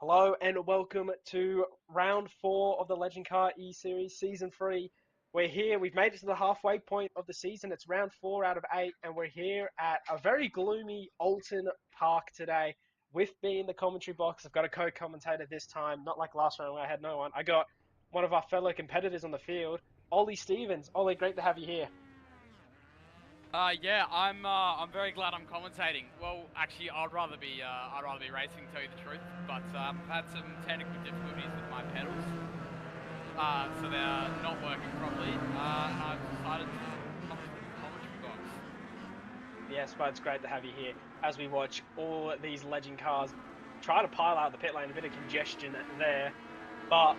Hello and welcome to round four of the Legend Car E-Series Season 3. We're here, we've made it to the halfway point of the season. It's round 4 out of 8, and we're here at a very gloomy Oulton Park today. With me in the commentary box, I've got a co-commentator this time, not like last round where I had no one. I got one of our fellow competitors on the field, Ollie Stevens. Ollie, great to have you here. Yeah, I'm very glad I'm commentating. Well, actually, I'd rather be racing, to tell you the truth. But I've had some technical difficulties with my pedals, so they're not working properly. And I've decided to come to the commentary box. Yes, but it's great to have you here as we watch all these legend cars try to pile out the pit lane. A bit of congestion there, but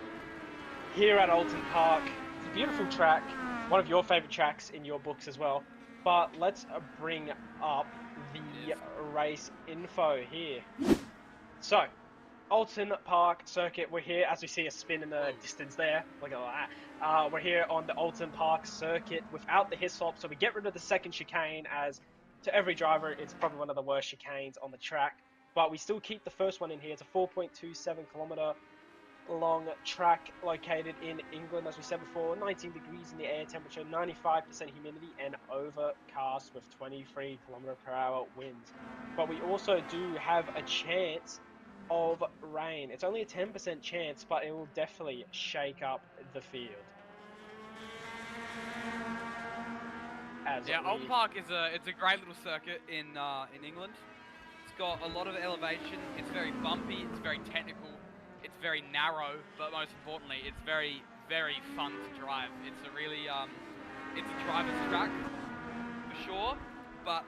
here at Oulton Park, it's a beautiful track, one of your favourite tracks in your books as well. But let's bring up It the is. race info here. So, Oulton Park circuit, we're here as we see a spin in the Whoa. distance there. Look at that. We're here on the Oulton Park circuit without the hislop, so we get rid of the second chicane as to every driver, it's probably one of the worst chicanes on the track. But we still keep the first one in here. It's a 4.27 kilometer long track located in England, as we said before. 19 degrees in the air temperature, 95% humidity, and overcast with 23 km/h winds. But we also do have a chance of rain. It's only a 10% chance, but it will definitely shake up the field. As Yeah, Oulton we. Park is a great little circuit in England. It's got a lot of elevation. It's very bumpy. It's very technical. It's very narrow, but most importantly, it's very fun to drive. It's a really it's a driver's track for sure, but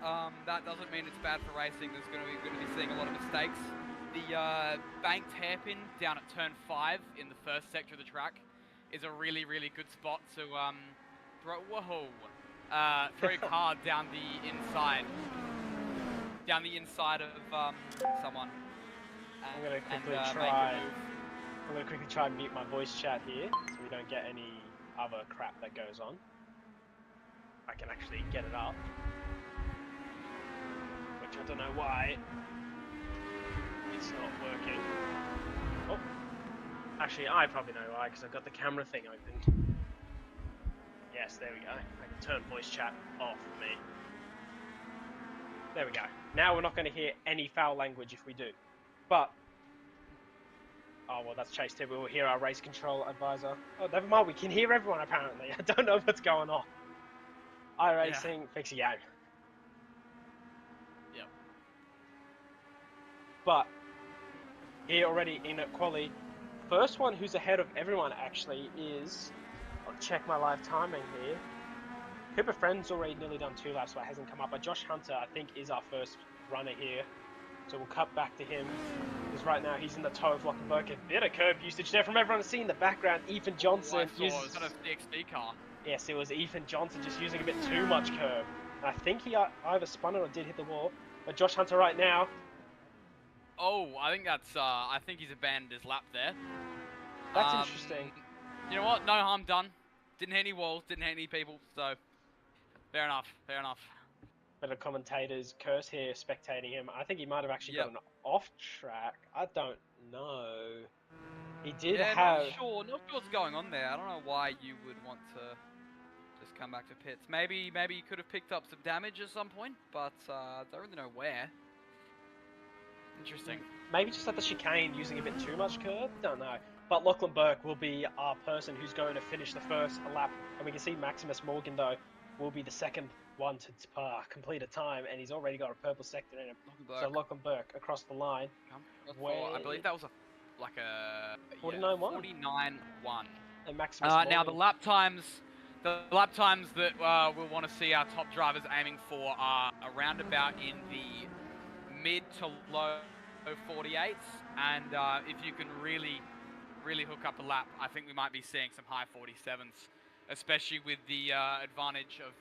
that doesn't mean it's bad for racing. There's going to be seeing a lot of mistakes. The banked hairpin down at turn 5 in the first sector of the track is a really good spot to throw your car down the inside of someone I'm gonna and quickly make a try. move. I'm gonna quickly try and mute my voice chat here, so we don't get any other crap that goes on. I can actually get it up, which I don't know why it's not working. Oh, actually, I probably know why, because I've got the camera thing opened. Yes, there we go. I can turn voice chat off for me. There we go. Now we're not going to hear any foul language if we do. But, oh well, that's Chase Tibb. We'll hear our race control advisor. Oh, never mind, we can hear everyone apparently. I don't know what's going on. Yeah. iRacing, fix a game. Yep. But, here already in quali, first one who's ahead of everyone actually is, I'll check my live timing here. Cooper Friend's already nearly done 2 laps, so it hasn't come up. But Josh Hunter, I think, is our first runner here. So we'll cut back to him. Because right now he's in the toe of Lockenberg. A bit of curb usage there from everyone to see in the background. Ethan Oh, I Johnson saw. It was on a uses. CXD car. Yes, it was Ethan Johnson just using a bit too much curb. And I think he either spun it or did hit the wall. But Josh Hunter right now. Oh, I think that's. I think he's abandoned his lap there. That's interesting. You know what? No harm done. Didn't hit any walls. Didn't hit any people. So fair enough. Fair enough. But the commentators curse here spectating him. I think he might have actually Yep. gotten off track. I don't know. He did Yeah, not have. sure. Not sure what's going on there. I don't know why you would want to just come back to pits. Maybe you could have picked up some damage at some point, but I don't really know where. Interesting. Maybe just at the chicane using a bit too much curb? Don't know. But Lachlan Burke will be our person who's going to finish the first lap. And we can see Maximus Morgan, though, will be the second one to complete a time. And he's already got a purple sector in him. So Lockenberg. Lachlan Burke across the line. Come for, I Where believe that was a 49-1. 49-1. And Maximus Now Morgan. the lap times that we'll want to see our top drivers aiming for are around about in the mid to low 48s, and if you can really hook up a lap, I think we might be seeing some high 47s, especially with the advantage of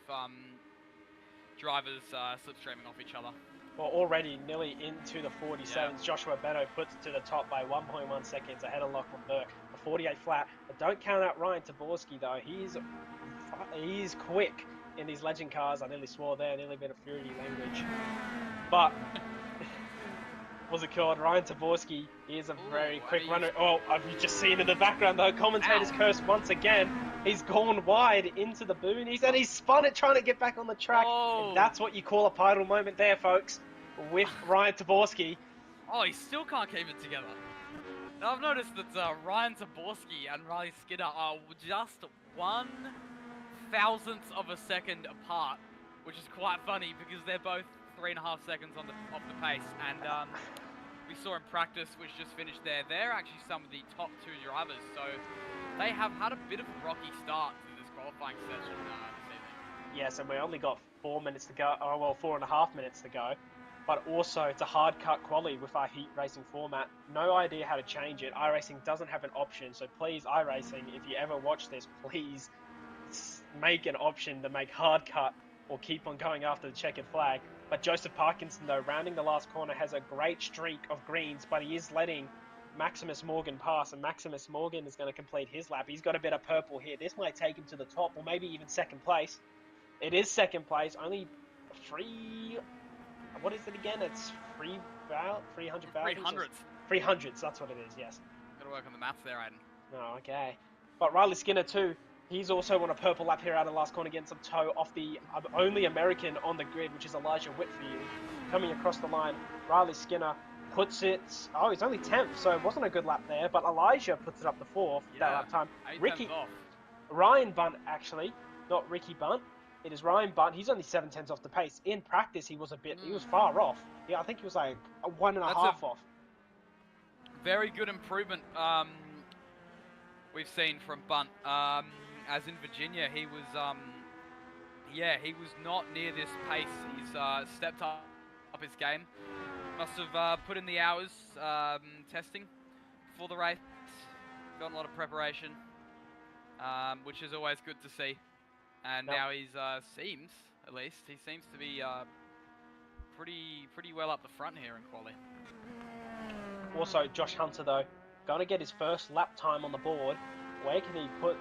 drivers slipstreaming off each other. Well, already nearly into the 47s. Yeah. Joshua Beto puts it to the top by 1.1 seconds ahead of Lachlan Burke. A 48 flat. But don't count out Ryan Taborski, though. He's quick in these legend cars. I nearly swore there, nearly a bit of fury language. But was it called? Ryan Taborski. He is a very Ooh, and quick he's... runner. Oh, have you just seen in the background though? Commentator's Ow! curse once again. He's gone wide into the boonies and he's spun it trying to get back on the track. And Oh! that's what you call a pivotal moment there, folks, with Ryan Taborski. Oh, he still can't keep it together. Now, I've noticed that Ryan Zaborski and Riley Skinner are just 1/1000th of a second apart, which is quite funny because they're both 3.5 seconds off the pace. And we saw in practice, which just finished there, they're actually some of the top 2 drivers. So they have had a bit of a rocky start to this qualifying session this evening. Yes, and we only got 4 minutes to go. Oh, well, 4.5 minutes to go. But also, it's a hard cut quali with our heat racing format. No idea how to change it. iRacing doesn't have an option, so please, iRacing, if you ever watch this, please make an option to make hard cut or keep on going after the checkered flag. But Joseph Parkinson, though, rounding the last corner, has a great streak of greens, but he is letting Maximus Morgan pass, and Maximus Morgan is going to complete his lap. He's got a bit of purple here. This might take him to the top, or maybe even second place. It is second place, only free. What is it again? It's 300 300s. 300s, that's what it is, yes. Gotta work on the maths there, Aiden. Oh, okay. But Riley Skinner too, he's also on a purple lap here out of the last corner, getting some toe off the only American on the grid, which is Elijah Whitfield. Coming across the line, Riley Skinner puts it... Oh, he's only 10th, so it wasn't a good lap there, but Elijah puts it up to 4th that lap time. 8 off. Ryan Bunt, actually, not Ricky Bunt. It is Ryan Bunt. He's only 7 tenths off the pace. In practice, he was he was far off. Yeah, I think he was like a 1.5 off. Very good improvement we've seen from Bunt. As in Virginia, he was he was not near this pace. He's stepped up his game. Must have put in the hours testing for the race. Got a lot of preparation, which is always good to see. And now he's seems to be pretty well up the front here in quali. Also, Josh Hunter though, gonna get his first lap time on the board. Where can he put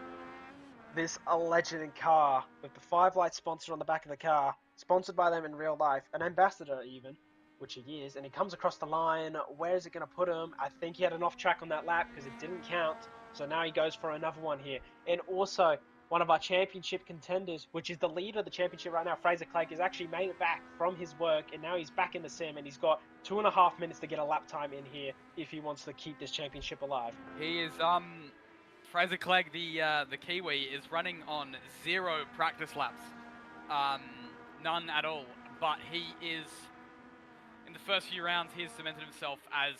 this legend car with the 5 Light sponsor on the back of the car, sponsored by them in real life, an ambassador even, which he is, and he comes across the line. Where is it gonna put him? I think he had an off track on that lap because it didn't count. So now he goes for another one here. And also, one of our championship contenders, which is the leader of the championship right now, Fraser Clegg, has actually made it back from his work, and now he's back in the sim, and he's got 2.5 minutes to get a lap time in here if he wants to keep this championship alive. He is Fraser Clegg, the Kiwi, is running on 0 practice laps, none at all. But he is, in the first few rounds, he has cemented himself as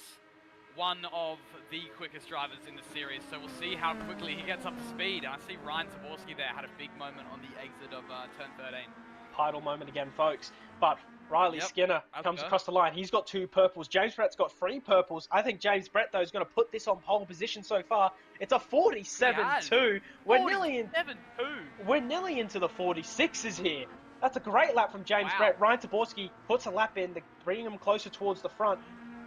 one of the quickest drivers in the series, so we'll see how quickly he gets up to speed. And I see Ryan Zaborski there had a big moment on the exit of turn 13. Idle moment again, folks. But Riley Skinner comes across the line. He's got 2 purples. James Brett's got 3 purples. I think James Brett, though, is going to put this on pole position so far. It's a 47-2. We're nearly into the 46s here. That's a great lap from James Brett. Ryan Taborski puts a lap in to bring him closer towards the front.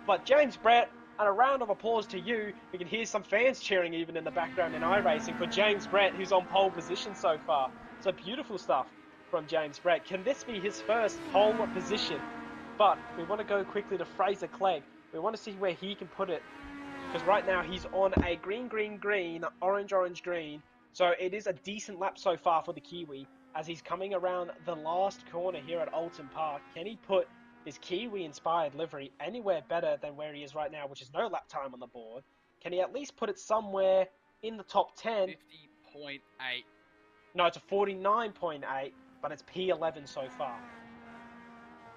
But James Brett, and a round of applause to you. We can hear some fans cheering even in the background in iRacing for James Brett, who's on pole position so far. So beautiful stuff from James Brett. Can this be his first pole position? But we want to go quickly to Fraser Clegg. We want to see where he can put it. Because right now he's on a green, green, green, orange, orange, green. So it is a decent lap so far for the Kiwi as he's coming around the last corner here at Oulton Park. Can he put his Kiwi-inspired livery anywhere better than where he is right now, which is no lap time on the board? Can he at least put it somewhere in the top 10? 50.8. No, it's a 49.8, but it's P11 so far.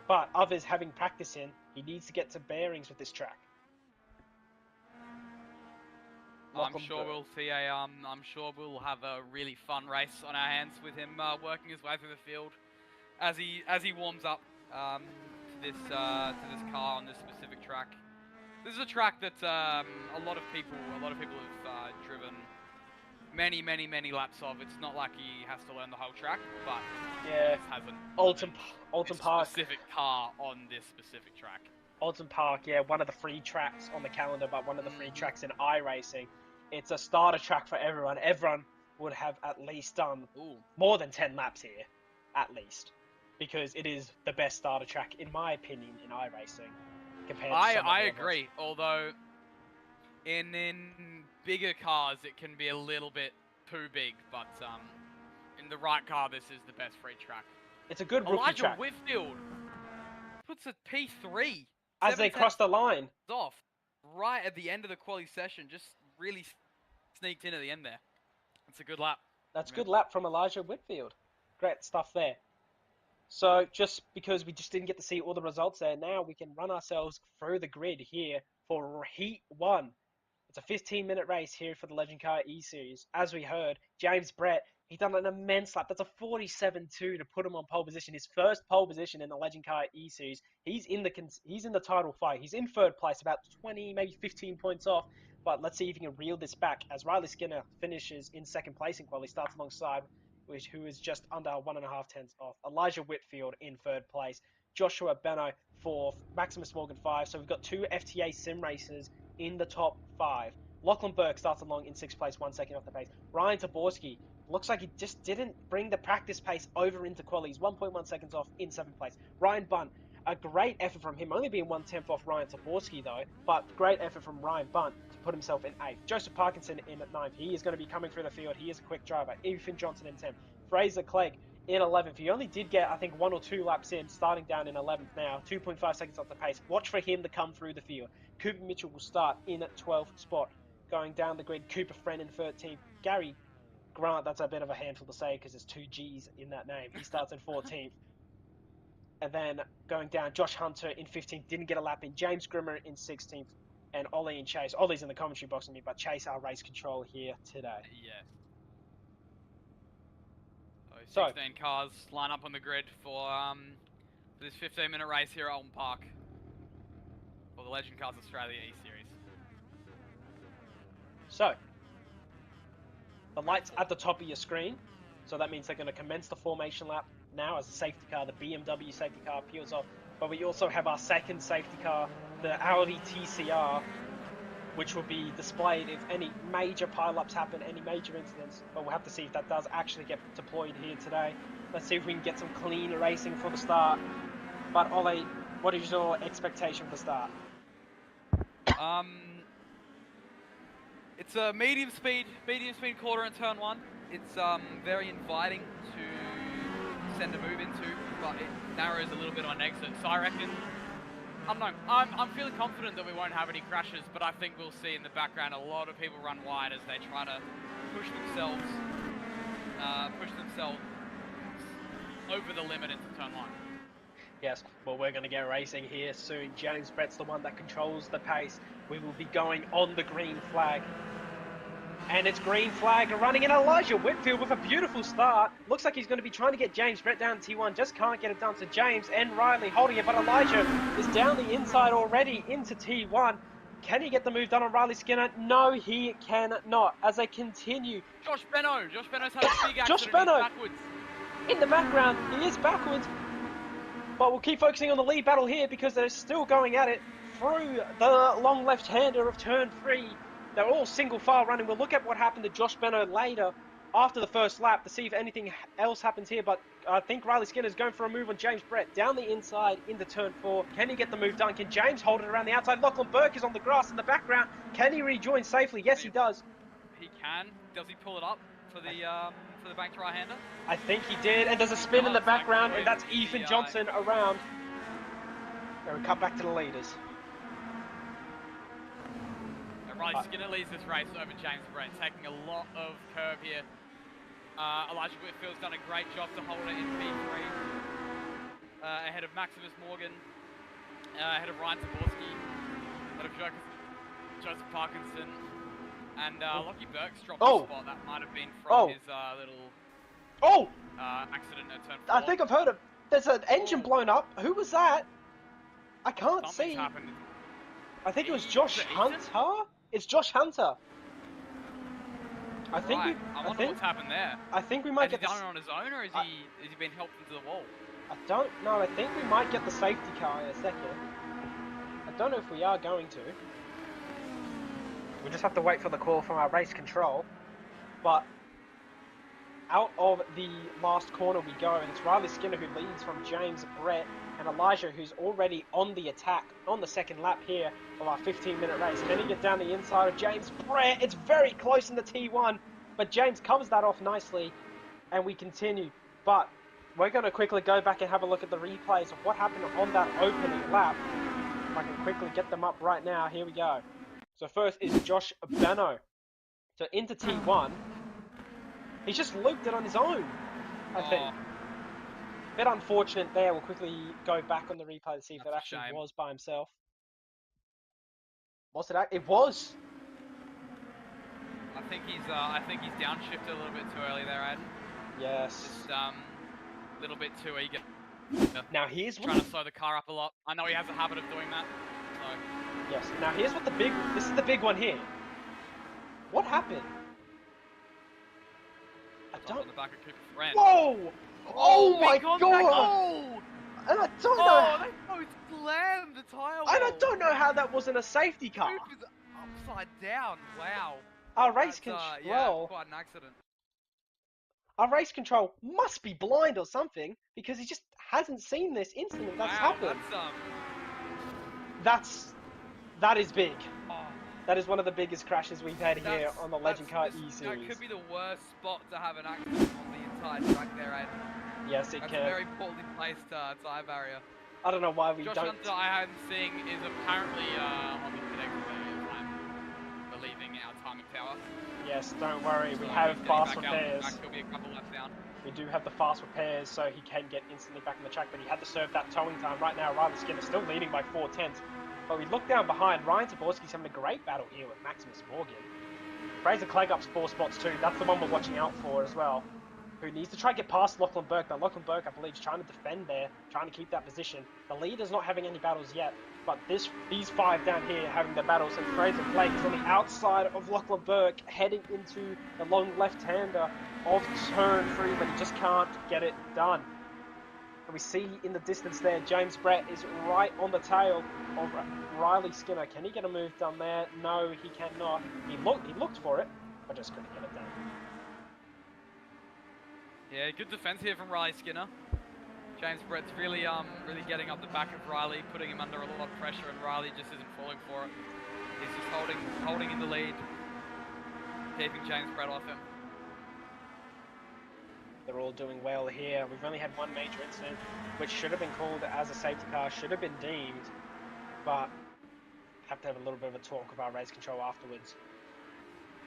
But others having practice in, he needs to get to bearings with this track. I'm sure we'll have a really fun race on our hands with him working his way through the field as he warms up to this car on this specific track. This is a track that a lot of people have driven many laps of. It's not like he has to learn the whole track, but yeah, he hasn't Oulton Park specific car on this specific track. Oulton Park, yeah, one of the free tracks on the calendar, but one of the free tracks in iRacing. It's a starter track for everyone. Everyone would have at least done more than 10 laps here, at least, because it is the best starter track, in my opinion, in iRacing. compared to some of I the others. agree. Although in bigger cars it can be a little bit too big, but in the right car this is the best free track. It's a good rookie Elijah track. Whitfield puts a P3 As they 7 tenths cross the line, off right at the end of the quali session. Just really sneaked in at the end there. It's a good lap. that's good lap from Elijah Whitfield. Great stuff there. So just because we just didn't get to see all the results there, now we can run ourselves through the grid here for Heat 1. It's a 15-minute race here for the Legend Car E-Series. As we heard, James Brett, he done an immense lap. That's a 47.2 to put him on pole position. His first pole position in the Legend Car E-Series. He's in the title fight. He's in third place, about 20, maybe 15 points off. But let's see if he can reel this back as Riley Skinner finishes in second place in quali. Starts alongside who is just under 1.5 tenths off. Elijah Whitfield in third place. Joshua Beno fourth. Maximus Morgan five. So we've got two FTA sim racers in the top five. Lachlan Burke starts along in sixth place, 1 second off the pace. Ryan Taborski looks like he just didn't bring the practice pace over into quali. He's 1.1 seconds off in seventh place. Ryan Bunt, a great effort from him, only being 1/10 off Ryan Taborski though, but great effort from Ryan Bunt to put himself in eighth. Joseph Parkinson in at ninth. He is going to be coming through the field. He is a quick driver. Ethan Johnson in 10th. Fraser Clegg in 11th. He only did get, I think, 1 or 2 laps in, starting down in 11th now, 2.5 seconds off the pace. Watch for him to come through the field. Cooper Mitchell will start in at 12th spot. Going down the grid, Cooper Friend in 13th. Gary Grant, that's a bit of a handful to say because there's 2 G's in that name. He starts in 14th. And then going down, Josh Hunter in 15th, didn't get a lap in. James Grimmer in 16th. And Ollie and Chase. Ollie's in the commentary box with me, but Chase, our race control here today. Yes. So 16 cars line up on the grid for this 15-minute race here at Oulton Park for the Legend Cars Australia E-Series. So, the lights at the top of your screen. So that means they're going to commence the formation lap now as a safety car. The BMW safety car peels off. But we also have our second safety car, the Audi TCR, which will be displayed if any major pile-ups happen, any major incidents. But we'll have to see if that does actually get deployed here today. Let's see if we can get some clean racing for the start. But Ollie, what is your expectation for start? It's a medium speed quarter in turn one. It's very inviting to send a move into, but it narrows a little bit on exit. So I reckon, I'm feeling confident that we won't have any crashes, but I think we'll see in the background a lot of people run wide as they try to push themselves over the limit into turn one. Yes, well, we're going to get racing here soon. James Brett's the one that controls the pace. We will be going on the green flag. And it's green flag running in Elijah Whitfield with a beautiful start. Looks like he's going to be trying to get James Brett down to T1. Just can't get it done. So James and Riley holding it, but Elijah is down the inside already into T1. Can he get the move done on Riley Skinner? No, he cannot. As they continue. Josh Beno's had a big accident. Josh Beno, backwards. In the background, he is backwards. But we'll keep focusing on the lead battle here because they're still going at it through the long left-hander of turn 3. They're all single file running. We'll look at what happened to Josh Beno later after the first lap to see if anything else happens here. But I think Riley Skinner is going for a move on James Brett down the inside into turn 4. Can he get the move done? Can James hold it around the outside? Lachlan Burke is on the grass in the background. Can he rejoin safely? Yes, he does. He can. Does he pull it up for the banked right-hander? I think he did. And there's a spin in the background, and that's Ethan Johnson around. And we cut back to the leaders. Riley Skinner leads this race over James Brett, taking a lot of curve here. Elijah Whitfield's done a great job to hold it in P3. Ahead of Maximus Morgan, ahead of Ryan Taborski, ahead of Joseph Parkinson, and Lockie Burke's dropped a spot. That might have been from his little accident at turn 4. I think I've heard of. There's an engine blown up. Who was that? I can't see. Happened. I think it was Josh Hunter. It's Josh Hunter. I think what's happened there. I think we might get. Has he done it on his own, or has he been helped into the wall? I don't know. I think we might get the safety car in a second. I don't know if we are going to. We just have to wait for the call from our race control. But out of the last corner we go, and it's Riley Skinner who leads from James Brett and Elijah, who's already on the attack on the second lap here of our 15-minute race. Can he get down the inside of James Brett? It's very close in the T1, but James covers that off nicely, and we continue. But we're going to quickly go back and have a look at the replays of what happened on that opening lap. If I can quickly get them up right now, here we go. So first is Josh Beno. So into T1. He's just looped it on his own, I think. Bit unfortunate there. We'll quickly go back on the replay to see if that actually was by himself. Was it? It was. I think he's downshifted a little bit too early there, Aiden. Yes. Just a little bit too eager. Now here's trying to slow the car up a lot. I know he has a habit of doing that. So. Yes. Now here's what this is the big one here. What happened? I don't. On the back of Cooper's friend. Whoa! Oh my god! Oh! And I don't know. Oh, they both slammed the tyre wall. And I don't know how that wasn't a safety car. Cooper's upside down. Wow. Our race control. Yeah, quite an accident. Our race control must be blind or something because he just hasn't seen this incident that's happened. That is big. Oh. That is one of the biggest crashes we've had here on the Legend Car E-Series. That could be the worst spot to have an accident on the entire track there, Ed. Yes, it That's can. a very poorly placed tyre barrier. I don't know why we Josh don't... Hunter, I am seeing, is apparently on the predicament, I'm believing our timing tower. Yes, don't worry, we have fast repairs. He'll be a couple laps down. We do have the fast repairs, so he can get instantly back on the track, but he had to serve that towing time. Right now, Riley Skinner still leading by 4/10. But we look down behind, Ryan Taborski's having a great battle here with Maximus Morgan. Fraser Clegg up's 4 spots too, that's the one we're watching out for as well. Who needs to try to get past Lachlan Burke. Now Lachlan Burke, I believe, is trying to defend there, trying to keep that position. The leader's not having any battles yet, but these 5 down here having their battles, and Fraser Clegg is on the outside of Lachlan Burke, heading into the long left-hander of turn 3, but he just can't get it done. And we see in the distance there, James Brett is right on the tail of Riley Skinner. Can he get a move done there? No, he cannot. He looked for it, but just couldn't get it done. Yeah, good defense here from Riley Skinner. James Brett's really getting up the back of Riley, putting him under a lot of pressure, and Riley just isn't falling for it. He's just holding in the lead, keeping James Brett off him. They're all doing well here. We've only had one major incident, which should have been called as a safety car, should have been deemed, but have to have a little bit of a talk of our race control afterwards.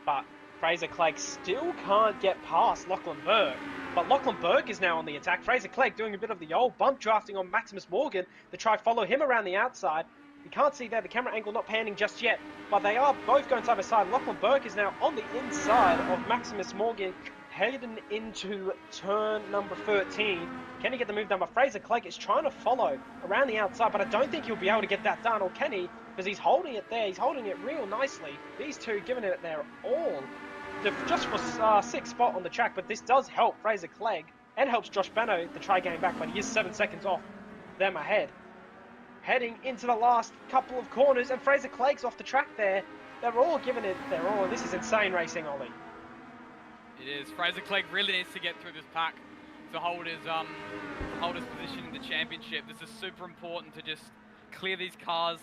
But Fraser Clegg still can't get past Lachlan Burke, but Lachlan Burke is now on the attack. Fraser Clegg doing a bit of the old bump drafting on Maximus Morgan to try follow him around the outside. You can't see there, the camera angle not panning just yet, but they are both going side by side. Lachlan Burke is now on the inside of Maximus Morgan, heading into turn number 13. Can he get the move done? But Fraser Clegg is trying to follow around the outside, but I don't think he'll be able to get that done, or can he? Because he's holding it there, he's holding it real nicely. These two giving it their all. Just for 6th spot on the track, but this does help Fraser Clegg, and helps Josh Beno to try getting back, but he is 7 seconds off them ahead. Heading into the last couple of corners, and Fraser Clegg's off the track there. They're all giving it their all, and this is insane racing, Ollie. It is. Fraser Clegg really needs to get through this pack to hold his position in the championship. This is super important to just clear these cars,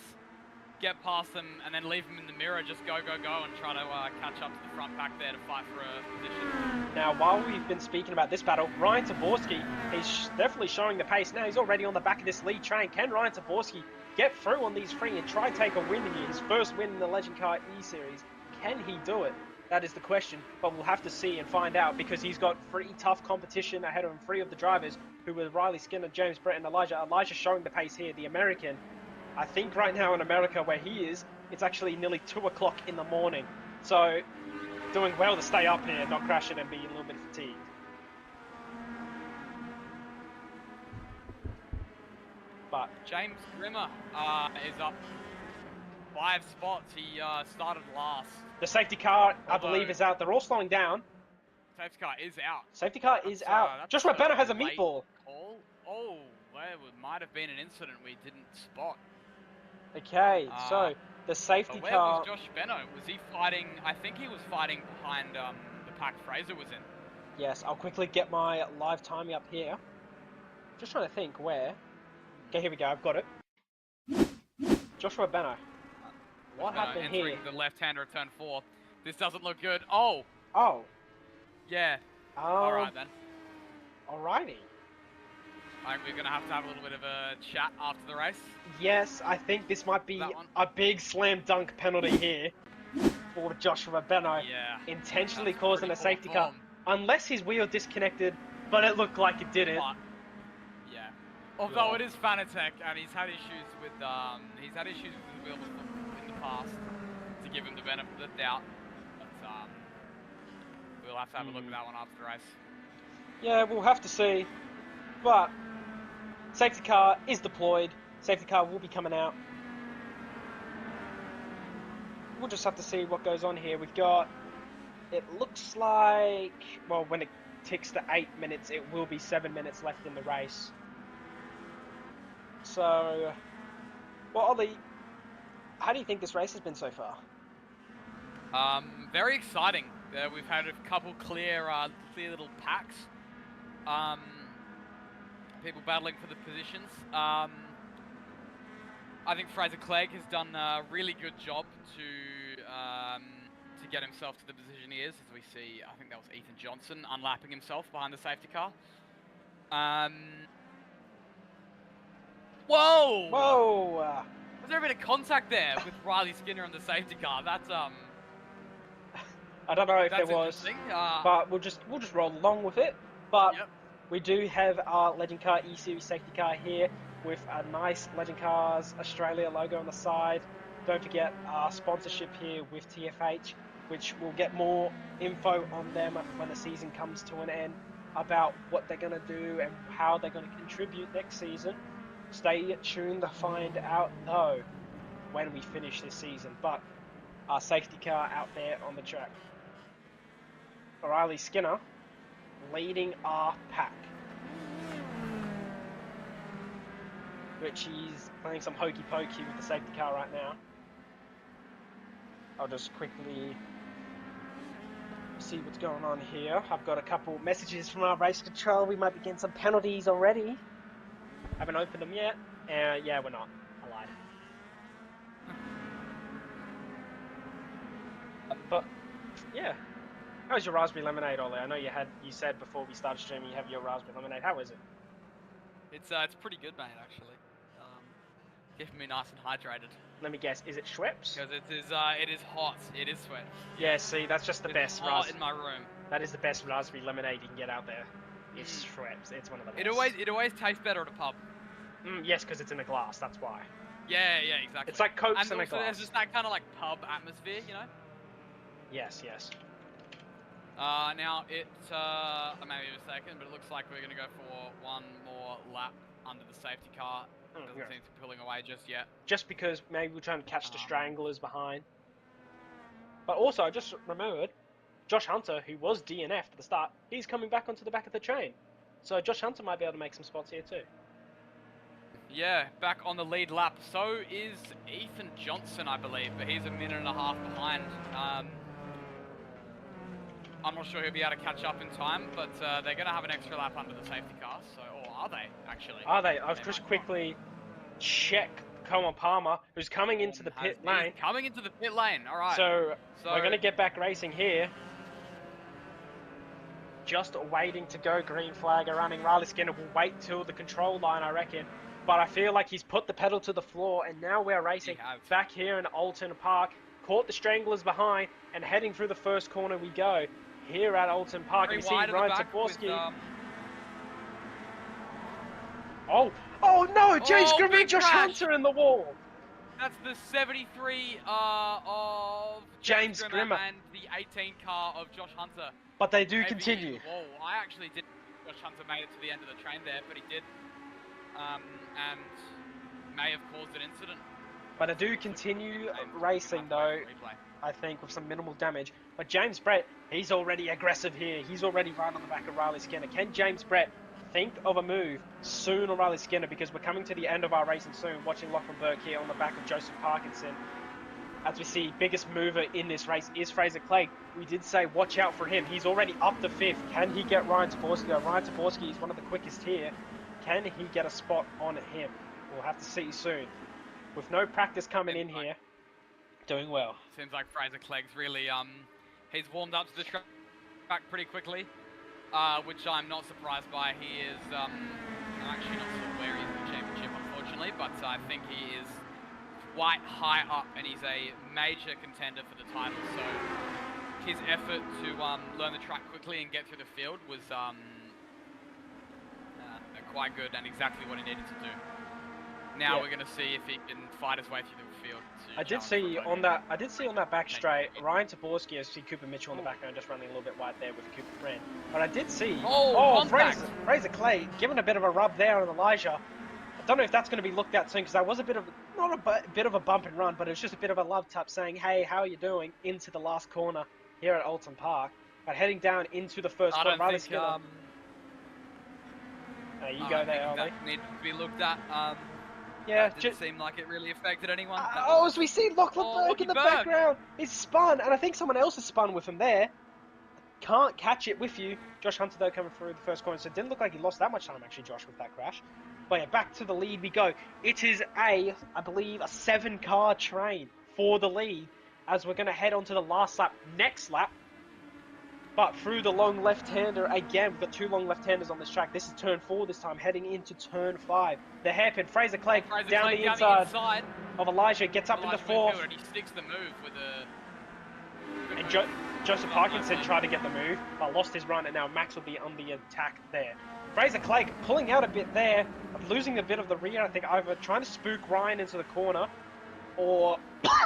get past them, and then leave them in the mirror. Just go, and try to catch up to the front pack there to fight for a position. Now, while we've been speaking about this battle, Ryan Taborski is definitely showing the pace. Now he's already on the back of this lead train. Can Ryan Taborski get through on these 3 and try take a win here? His first win in the Legend Car E-Series. Can he do it? That is the question, but we'll have to see and find out, because he's got 3 tough competition ahead of him. 3 of the drivers, who were Riley Skinner, James Brett, and Elijah. Elijah showing the pace here, the American. I think right now in America where he is, it's actually nearly 2 o'clock in the morning. So, doing well to stay up here, not crash it and be a little bit fatigued. But James Grimmer is up 5 spots. He started last. The safety car, I believe, is out. They're all slowing down. Safety car is out. Safety car is out. Joshua Beno has a meatball. Call. Oh, there might have been an incident we didn't spot. Okay, so the safety where car... was Josh Beno? Was he fighting... I think he was fighting behind the pack Fraser was in. Yes, I'll quickly get my live timing up here. Just trying to think where. Okay, here we go. I've got it. Joshua Benno. What Josh Beno happened here? entering the left-hander at turn 4. This doesn't look good. Oh, Oh, yeah. All um, right then. alrighty. I think we're going to have a little bit of a chat after the race. Yes, I think this might be That one. a big slam dunk penalty here for Joshua Benno. Yeah. Intentionally That's causing pretty a poor safety car. form. Unless his wheel disconnected, but it looked like it didn't. But, yeah. Although Yeah. it is Fanatec, and he's had issues with his wheels in the past to give him the benefit of the doubt. But we'll have to have a look at that one after the race. Yeah, we'll have to see. But safety car is deployed. Safety car will be coming out. We'll just have to see what goes on here. We've got, it looks like, well, when it ticks to 8 minutes, it will be 7 minutes left in the race. So, well, Ollie, how do you think this race has been so far? Very exciting. We've had a couple clear little packs. People battling for the positions. I think Fraser Clegg has done a really good job to get himself to the position he is. As we see, I think that was Ethan Johnson unlapping himself behind the safety car. Whoa! Whoa! Was there a bit of contact there with Riley Skinner on the safety car? That's I don't know if that's there was, interesting. but we'll just roll along with it. But Yep. we do have our Legend Car E-Series safety car here with a nice Legend Cars Australia logo on the side. Don't forget our sponsorship here with TFH, which we'll get more info on them when the season comes to an end about what they're going to do and how they're going to contribute next season. Stay tuned to find out, though, when we finish this season. But our safety car out there on the track. Riley Skinner leading our pack. Richie's playing some hokey pokey with the safety car right now. I'll just quickly see what's going on here. I've got a couple messages from our race control. We might be getting some penalties already. Haven't opened them yet. Yeah, we're not. I lied. But yeah, how's your raspberry lemonade, Ollie? I know you said before we started streaming you have your raspberry lemonade. How is it? It's pretty good, mate. Actually, keeping me nice and hydrated. Let me guess. Is it Schweppes? Because it is hot. It is sweat. Yeah. See, that's just the best. Hot in my room. That is the best raspberry lemonade you can get out there. It's Schweppes. It's one of the best. It always tastes better at a pub. Yes, because it's in a glass. That's why. Yeah, exactly. It's like Cokes and in a also glass. there's just that kind of like pub atmosphere, you know. Yes. Now I may be mistaken, but it looks like we're gonna go for one more lap under the safety car. Doesn't seem to be pulling away just yet. Just because maybe we're trying to catch the stranglers behind. But also, I just remembered, Josh Hunter, who was DNF at the start, he's coming back onto the back of the train. So Josh Hunter might be able to make some spots here too. Yeah, back on the lead lap. So is Ethan Johnson, I believe, but he's a minute and a half behind. I'm not sure he'll be able to catch up in time, but they're going to have an extra lap under the safety car. So, or are they actually? Are they? I'll just quickly check Cohen Palmer, who's coming into the pit lane. He's coming into the pit lane. All right. So we're going to get back racing here. Just waiting to go. Green flag are running. Riley Skinner will wait till the control line, I reckon. But I feel like he's put the pedal to the floor, and now we're racing back here in Oulton Park. Caught the stranglers behind, and heading through the first corner we go. Here at Oulton Park, we see Ryan Zaborski. Oh no! James Grimmer and Josh Hunter in the wall. That's the 73 of James Grimmer and the 18 car of Josh Hunter. But they do continue. I actually didn't think Josh Hunter made it to the end of the train there, but he did. And may have caused an incident. But I do continue racing though, I think, with some minimal damage. But James Brett, he's already aggressive here. He's already right on the back of Riley Skinner. Can James Brett think of a move soon on Riley Skinner? Because we're coming to the end of our racing soon, watching Lachlan Burke here on the back of Joseph Parkinson. as we see, biggest mover in this race is Fraser Clegg. We did say watch out for him. He's already up to 5th. Can he get Ryan Taborski? Ryan Taborski is one of the quickest here. Can he get a spot on him? We'll have to see soon. With no practice coming in here, doing well. Seems like Fraser Clegg's really, he's warmed up to the track pretty quickly, which I'm not surprised by. He is, I'm actually not sure where he is in the championship, unfortunately, but I think he is quite high up, and he's a major contender for the title. So his effort to learn the track quickly and get through the field was quite good and exactly what he needed to do. Now we're going to see if he can fight his way through the field. I did see on that back straight, Ryan Taborski. I see Cooper Mitchell in the background just running a little bit wide there with Cooper Friend. But I did see Fraser Clegg giving a bit of a rub there on Elijah. I don't know if that's going to be looked at soon, because that was a bit of, not a bit of a bump and run, but it was just a bit of a love tap saying, hey, how are you doing, into the last corner here at Oulton Park. But heading down into the first corner, Riley Skinner. You go there, Ollie. That needs to be looked at. Yeah, it didn't seem like it really affected anyone. As we see Lachlan Burke in the background. He's spun, and I think someone else has spun with him there. Can't catch it with you. Josh Hunter, though, coming through the first corner, so it didn't look like he lost that much time, actually, Josh, with that crash. But yeah, back to the lead we go. It is I believe, a 7-car train for the lead, as we're going to head on to the last lap, next lap. But through the long left-hander again. We've got 2 long left-handers on this track. This is turn 4 this time, heading into turn 5. The hairpin, Fraser Clegg down the inside of Elijah, gets up into 4th. And he sticks the move with a... And Joseph Parkinson tried to get the move, but lost his run, and now Max will be on the attack there. Fraser Clegg pulling out a bit there, losing a bit of the rear, I think, either trying to spook Ryan into the corner, or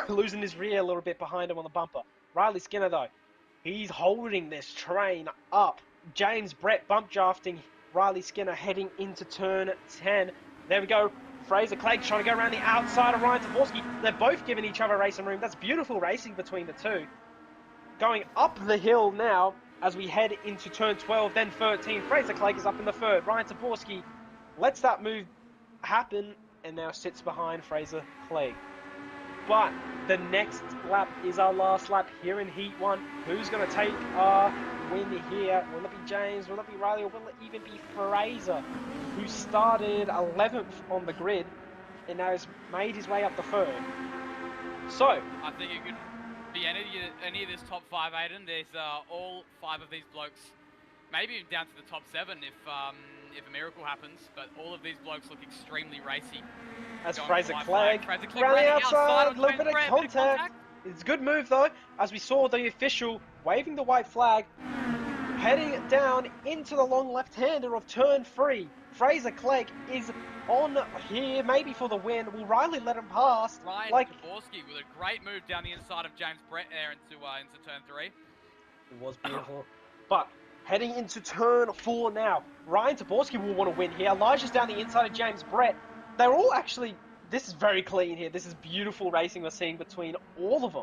losing his rear a little bit behind him on the bumper. Riley Skinner, though, he's holding this train up. James Brett bump drafting Riley Skinner heading into turn 10. There we go. Fraser Clegg trying to go around the outside of Ryan Taborski. They're both giving each other racing room. That's beautiful racing between the two. Going up the hill now as we head into turn 12, then 13. Fraser Clegg is up in the 3rd. Ryan Taborski lets that move happen and now sits behind Fraser Clegg. But the next lap is our last lap here in Heat 1. Who's going to take our win here? Will it be James? Will it be Riley? Or will it even be Fraser, who started 11th on the grid and now has made his way up the 3rd? So, I think it could be any of this top 5, Aiden. There's all 5 of these blokes, maybe even down to the top 7 if a miracle happens, but all of these blokes look extremely racy. As Fraser Clegg around the outside, a little bit of contact. It's a good move though, as we saw the official waving the white flag, heading down into the long left-hander of turn 3. Fraser Clegg is on here, maybe for the win. Will Riley let him pass? Ryan Taborski with a great move down the inside of James Brett there into turn 3. It was beautiful. But heading into turn 4 now. Ryan Taborski will want to win here. Elijah's down the inside of James Brett. They're all actually... This is very clean here. This is beautiful racing we're seeing between all of them.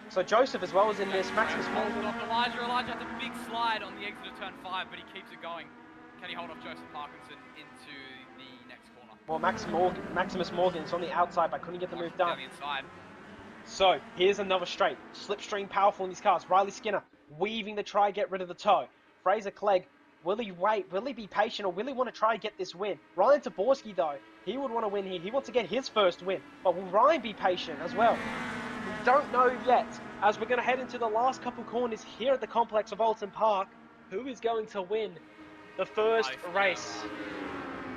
So Joseph as well is in this. Maximus Morgan. Elijah has a big slide on the exit of turn 5, but he keeps it going. Can he hold off Joseph Parkinson into the next corner? Well, Maximus Morgan is on the outside, but couldn't get the move done. Down the inside. So here's another straight. Slipstream powerful in these cars. Riley Skinner weaving to try get rid of the toe. Fraser Clegg, will he wait? Will he be patient, or will he want to try and get this win? Ryan Taborski, though, he would want to win here. He wants to get his first win. But will Ryan be patient as well? We don't know yet, as we're going to head into the last couple corners here at the complex of Oulton Park. Who is going to win the first race?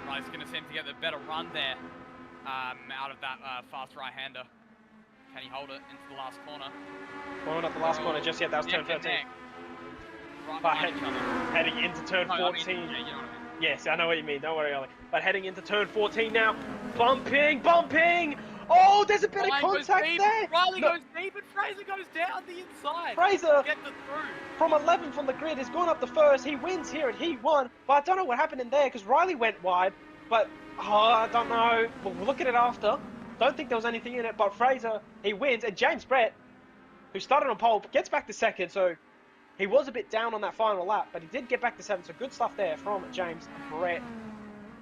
Riley's going to seem to get the better run there out of that fast right-hander. Can he hold it into the last corner? Well, not the last corner just yet. That was turn 13. But heading into turn 14. Yes, I know what you mean. Don't worry, Ollie. But heading into turn 14 now. Bumping! Oh, there's a bit of contact there. Riley goes deep and Fraser goes down the inside. Fraser, get the through. From 11th on the grid, has gone up the first. He wins here at Heat 1. But I don't know what happened in there, because Riley went wide. But, I don't know. We'll look at it after. Don't think there was anything in it. But Fraser, he wins. And James Brett, who started on pole, gets back to 2nd. So he was a bit down on that final lap. But he did get back to 7th. So good stuff there from James Brett.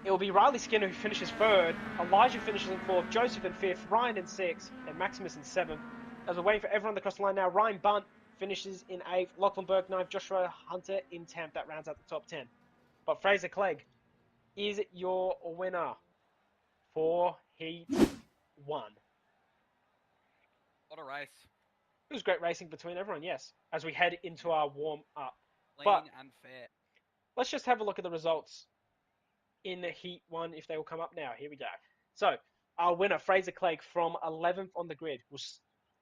it will be Riley Skinner who finishes third, Elijah finishes in fourth, Joseph in fifth, Ryan in sixth, and Maximus in seventh. As we're waiting for everyone across the line now, Ryan Bunt finishes in eighth, Lachlan Burke ninth, Joshua Hunter in 10th. That rounds out the top 10. But Fraser Clegg is your winner for Heat 1. What a race. It was great racing between everyone, yes, as we head into our warm up. But Clean and fair. let's just have a look at the results in the Heat 1 if they will come up now. Here we go. So, our winner, Fraser Clegg, from 11th on the grid, will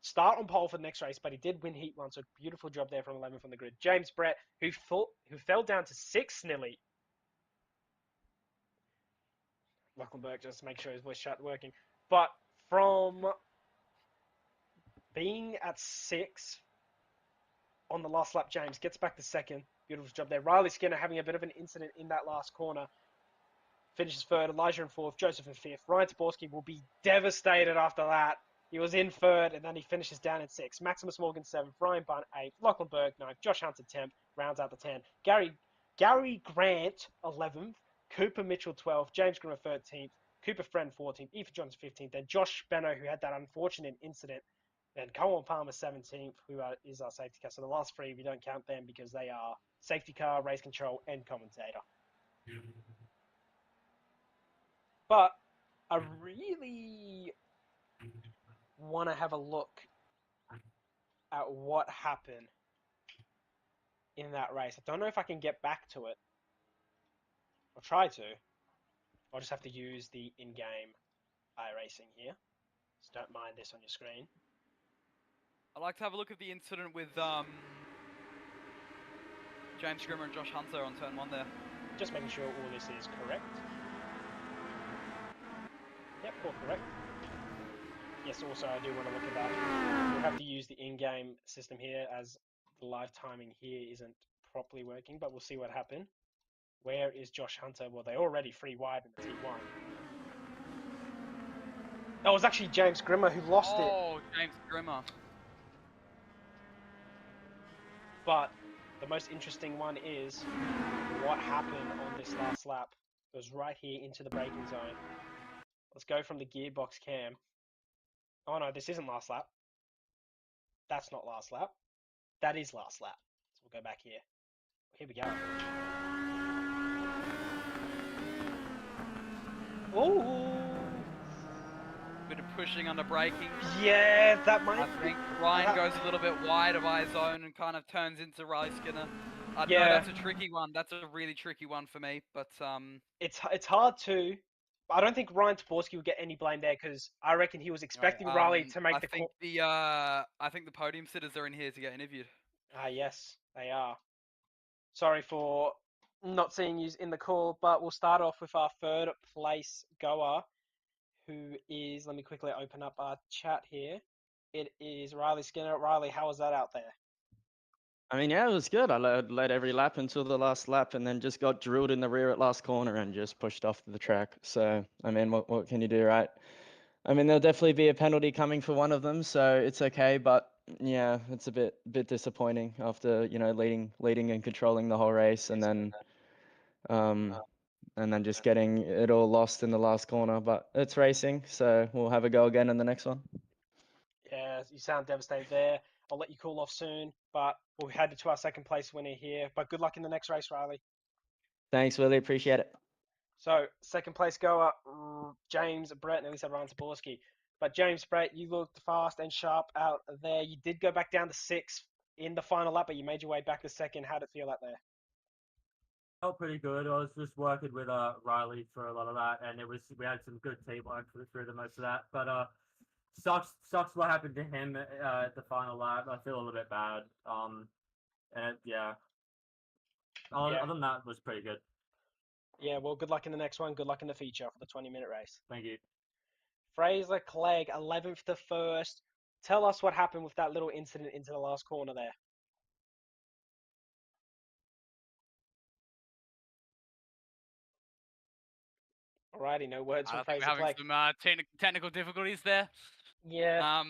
start on pole for the next race, but he did win Heat 1, so beautiful job there from 11th on the grid. James Brett, who fell down to 6th nearly. Lachlan Burke, just to make sure his voice chat working. But from being at 6th on the last lap, James gets back to 2nd. Beautiful job there. Riley Skinner having a bit of an incident in that last corner. Finishes third, Elijah in fourth, Joseph in fifth. Ryan Taborski will be devastated after that. He was in third, and then he finishes down in sixth. Maximus Morgan seventh, Ryan Bunt eighth, Lachlan Berg ninth, Josh Hunter 10th, rounds out the 10. Gary Grant 11th, Cooper Mitchell 12th, James Grimmer 13th, Cooper Friend 14th, Ethan Johnson 15th, then Josh Benno, who had that unfortunate incident, then Colin Palmer 17th, who is our safety car. So the last three, we don't count them because they are safety car, race control, and commentator. But I really want to have a look at what happened in that race. I don't know if I can get back to it. I'll try to. I'll just have to use the in-game iRacing here. So don't mind this on your screen. I'd like to have a look at the incident with James Grimmer and Josh Hunter on turn 1 there. Just making sure all this is correct. Yep, all correct. Yes, also I do want to look at that. We'll have to use the in-game system here as the live timing here isn't properly working, but we'll see what happened. Where is Josh Hunter? Well, they're already free wide in the T1. That was actually James Grimmer who lost it. Oh, James Grimmer. But the most interesting one is what happened on this last lap. It was right here into the braking zone. Let's go from the gearbox cam. Oh no, this isn't last lap. That's not last lap. That is last lap. So we'll go back here. Here we go. Ooh. Bit of pushing under braking. Yeah, that might. I think Ryan goes a little bit wide of his zone and kind of turns into Riley Skinner. Yeah, no, that's a tricky one. That's a really tricky one for me. But it's hard to. I don't think Ryan Taborski will get any blame there because I reckon he was expecting Riley to make I think the podium sitters are in here to get interviewed. Ah, yes, they are. Sorry for not seeing you in the call, but we'll start off with our third place goer, who is. Let me quickly open up our chat here. It is Riley Skinner. Riley, how was that out there? I mean, yeah, it was good. I led every lap until the last lap and then just got drilled in the rear at last corner and just pushed off the track. So, I mean, what can you do, right? I mean, there'll definitely be a penalty coming for one of them, so it's okay. But yeah, it's a bit disappointing after, leading and controlling the whole race and then just getting it all lost in the last corner. But it's racing, so we'll have a go again in the next one. Yeah, you sound devastated there. I'll let you cool off soon, but we'll head to our second place winner here. But good luck in the next race, Riley. Thanks, Willie. Appreciate it. So, second place goer, James Brett, and at least Ryan Taborski. But James Brett, you looked fast and sharp out there. You did go back down to sixth in the final lap, but you made your way back to second. How'd it feel out there? Felt pretty good. I was just working with Riley for a lot of that, and we had some good teamwork through the most of that. But sucks what happened to him at the final lap. I feel a little bit bad. And yeah. Other than that, it was pretty good. Yeah, well, good luck in the next one. Good luck in the feature for the 20-minute race. Thank you. Fraser Clegg, 11th to 1st. Tell us what happened with that little incident into the last corner there. Alrighty, no words from I think Fraser we're having Clegg. some technical difficulties there. Yeah.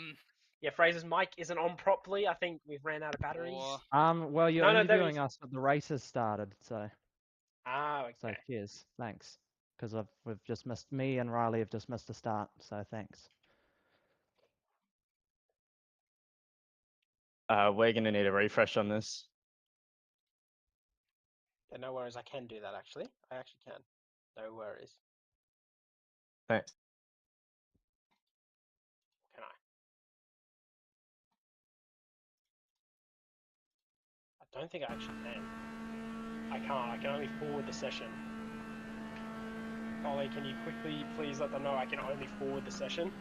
Yeah, Fraser's mic isn't on properly. I think we've ran out of batteries. Well, you're interviewing us, but the race has started, so. Ah, okay. So cheers. Thanks. because we've just missed, me and Riley have just missed the start. So thanks. We're gonna need a refresh on this. Yeah, no worries. I can do that actually. I actually can. No worries. Thanks. Can I? I don't think I actually can. I can't. I can only forward the session. Ollie, can you quickly please let them know I can only forward the session?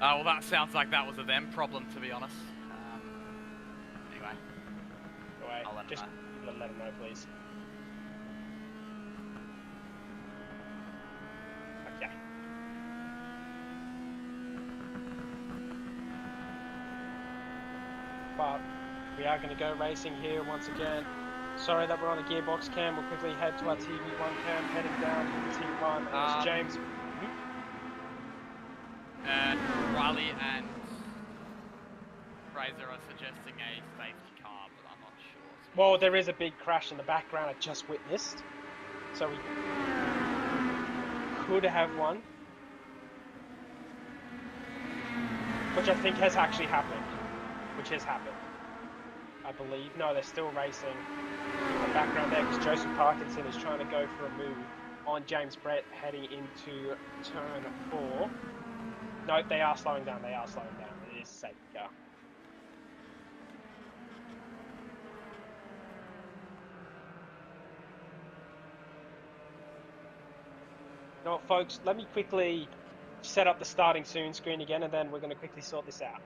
Well, that sounds like that was a them problem, to be honest. Anyway, Go away. I'll let Just them know. let them know, please. Okay. But we are going to go racing here once again. Sorry that we're on the gearbox cam. We'll quickly head to our TV1 cam, heading down to T1 as James. Riley and Fraser are suggesting a safety car, but I'm not sure. Well, there is a big crash in the background I just witnessed. So we could have one. Which I think has actually happened. Which has happened. I believe. No, they're still racing in the background there because Joseph Parkinson is trying to go for a move on James Brett heading into turn 4. No, they are slowing down. They are slowing down. It is a safe car. You know what, folks? Let me quickly set up the starting soon screen again, and then we're going to quickly sort this out.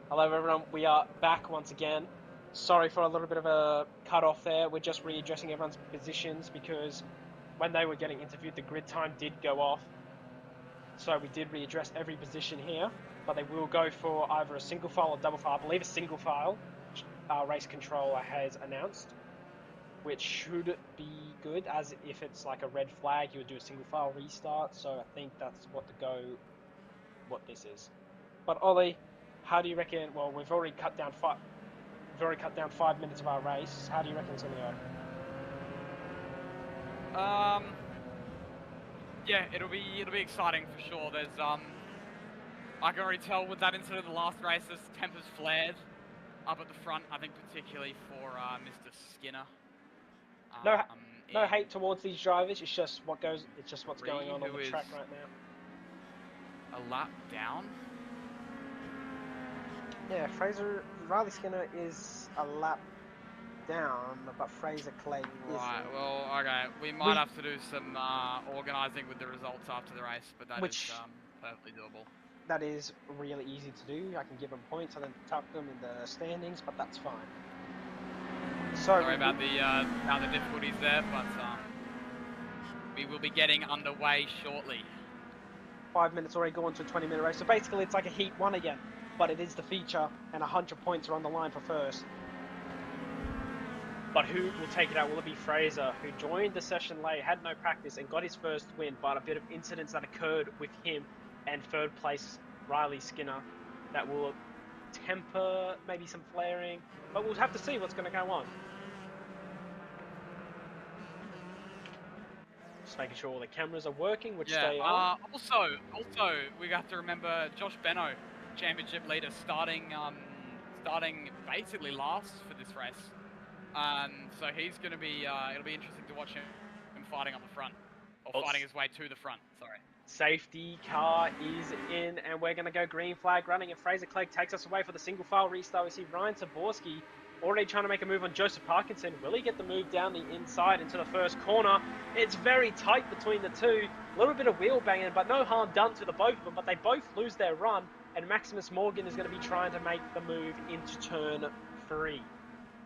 Hello everyone, we are back once again. Sorry for a little bit of a cut off there. We're just readjusting everyone's positions because when they were getting interviewed, the grid time did go off. So we did readdress every position here, but they will go for either a single file or double file. I believe a single file, race controller has announced, which should be good, as if it's like a red flag, you would do a single file restart. So I think that's what this is. But Ollie, how do you reckon? Well, we've already cut down 5 minutes of our race. How do you reckon it's gonna go? Yeah, it'll be exciting for sure. There's I can already tell with that incident of the last race, there's tempers flared up at the front. I think particularly for Mr. Skinner. No hate towards these drivers. It's just what's going on the track right now. A lap down. Yeah, Riley Skinner is a lap down, but Fraser Clegg isn't. Right, well, okay. We might have to do some organising with the results after the race, but that is perfectly doable. That is really easy to do. I can give them points and then tuck them in the standings, but that's fine. Sorry about the difficulties there, but we will be getting underway shortly. 5 minutes already gone to a 20-minute race. So basically, it's like a Heat 1 again, but it is the feature, and 100 points are on the line for first. But who will take it out? Will it be Fraser, who joined the session late, had no practice, and got his first win, but a bit of incidents that occurred with him and third place Riley Skinner that will temper maybe some flaring, but we'll have to see what's going to go on. Just making sure all the cameras are working, which they are. Also, we have to remember Josh Benno, championship leader, starting basically last for this race. So he's going to be, it'll be interesting to watch him fighting on the front, or fighting his way to the front, sorry. Safety car is in, and we're going to go green flag running, and Fraser Clegg takes us away for the single file restart. We see Ryan Zaborski already trying to make a move on Joseph Parkinson. Will he get the move down the inside into the first corner? It's very tight between the two. A little bit of wheel banging, but no harm done to the both of them, but they both lose their run, and Maximus Morgan is going to be trying to make the move into turn 3.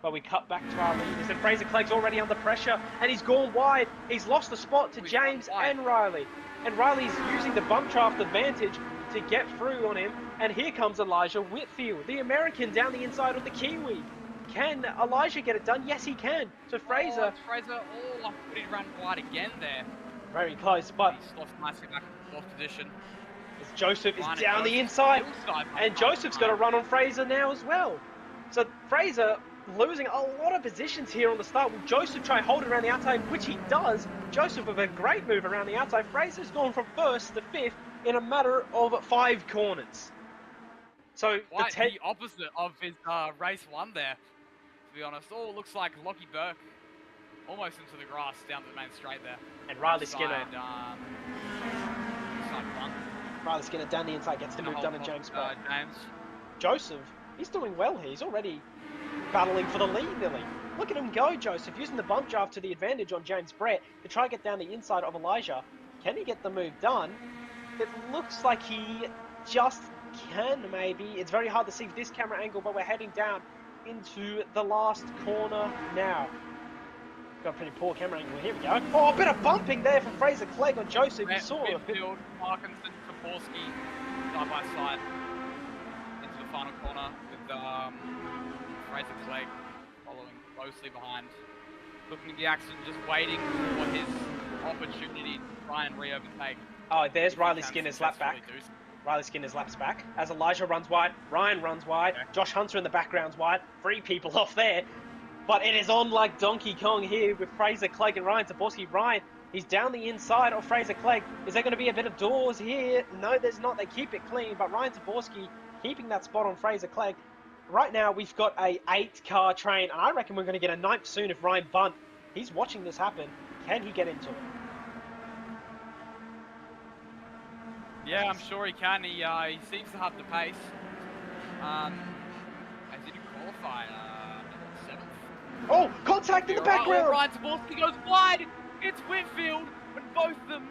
But we cut back to our leaders, and Fraser Clegg's already under pressure, and he's gone wide. He's lost the spot to James and Riley. And Riley's using the bump draft advantage to get through on him. And here comes Elijah Whitfield, the American down the inside of the Kiwi. Can Elijah get it done? Yes, he can. So Fraser... I thought he'd run wide again there. Very close, but... He's lost nicely back in fourth position. Joseph is down the inside. And Joseph's got to run on Fraser now as well. So Fraser... losing a lot of positions here on the start. Will Joseph try hold it around the outside, which he does. Joseph with a great move around the outside. Fraser's gone from first to fifth in a matter of 5 corners. So quite the opposite of his race 1 there, to be honest. Oh, looks like Lockie Burke almost into the grass down the main straight there. And Riley Skinner. Side front. Riley Skinner down the inside gets the move done in James Brett. Joseph, he's doing well here. He's already battling for the lead nearly. Look at him go, Joseph, using the bump draft to the advantage on James Brett to try and get down the inside of Elijah. Can he get the move done? It looks like he just can, maybe. It's very hard to see with this camera angle, but we're heading down into the last corner now. Got a pretty poor camera angle. Here we go. Oh, a bit of bumping there from Fraser Clegg on Joseph. You saw it. Parkinson, Zaborski, side by side into the final corner with Fraser Clegg following closely behind. Looking at the action, just waiting for his opportunity to try and re-overtake. Oh, there's Riley Skinner's lap back. Riley Skinner's laps back. As Elijah runs wide, Ryan runs wide, okay. Josh Hunter in the background's wide. 3 people off there. But it is on like Donkey Kong here with Fraser Clegg and Ryan Zaborski. Ryan, he's down the inside of Fraser Clegg. Is there going to be a bit of doors here? No, there's not. They keep it clean, but Ryan Zaborski keeping that spot on Fraser Clegg. Right now, we've got a 8-car train, and I reckon we're going to get a 9th soon if Ryan Bunt. He's watching this happen. Can he get into it? Yeah, I'm sure he can. He seems to have the pace. As he did qualify, 7th. Oh, contact in the background! Oh, Ryan Zaborski goes wide. It's Whitfield, and both of them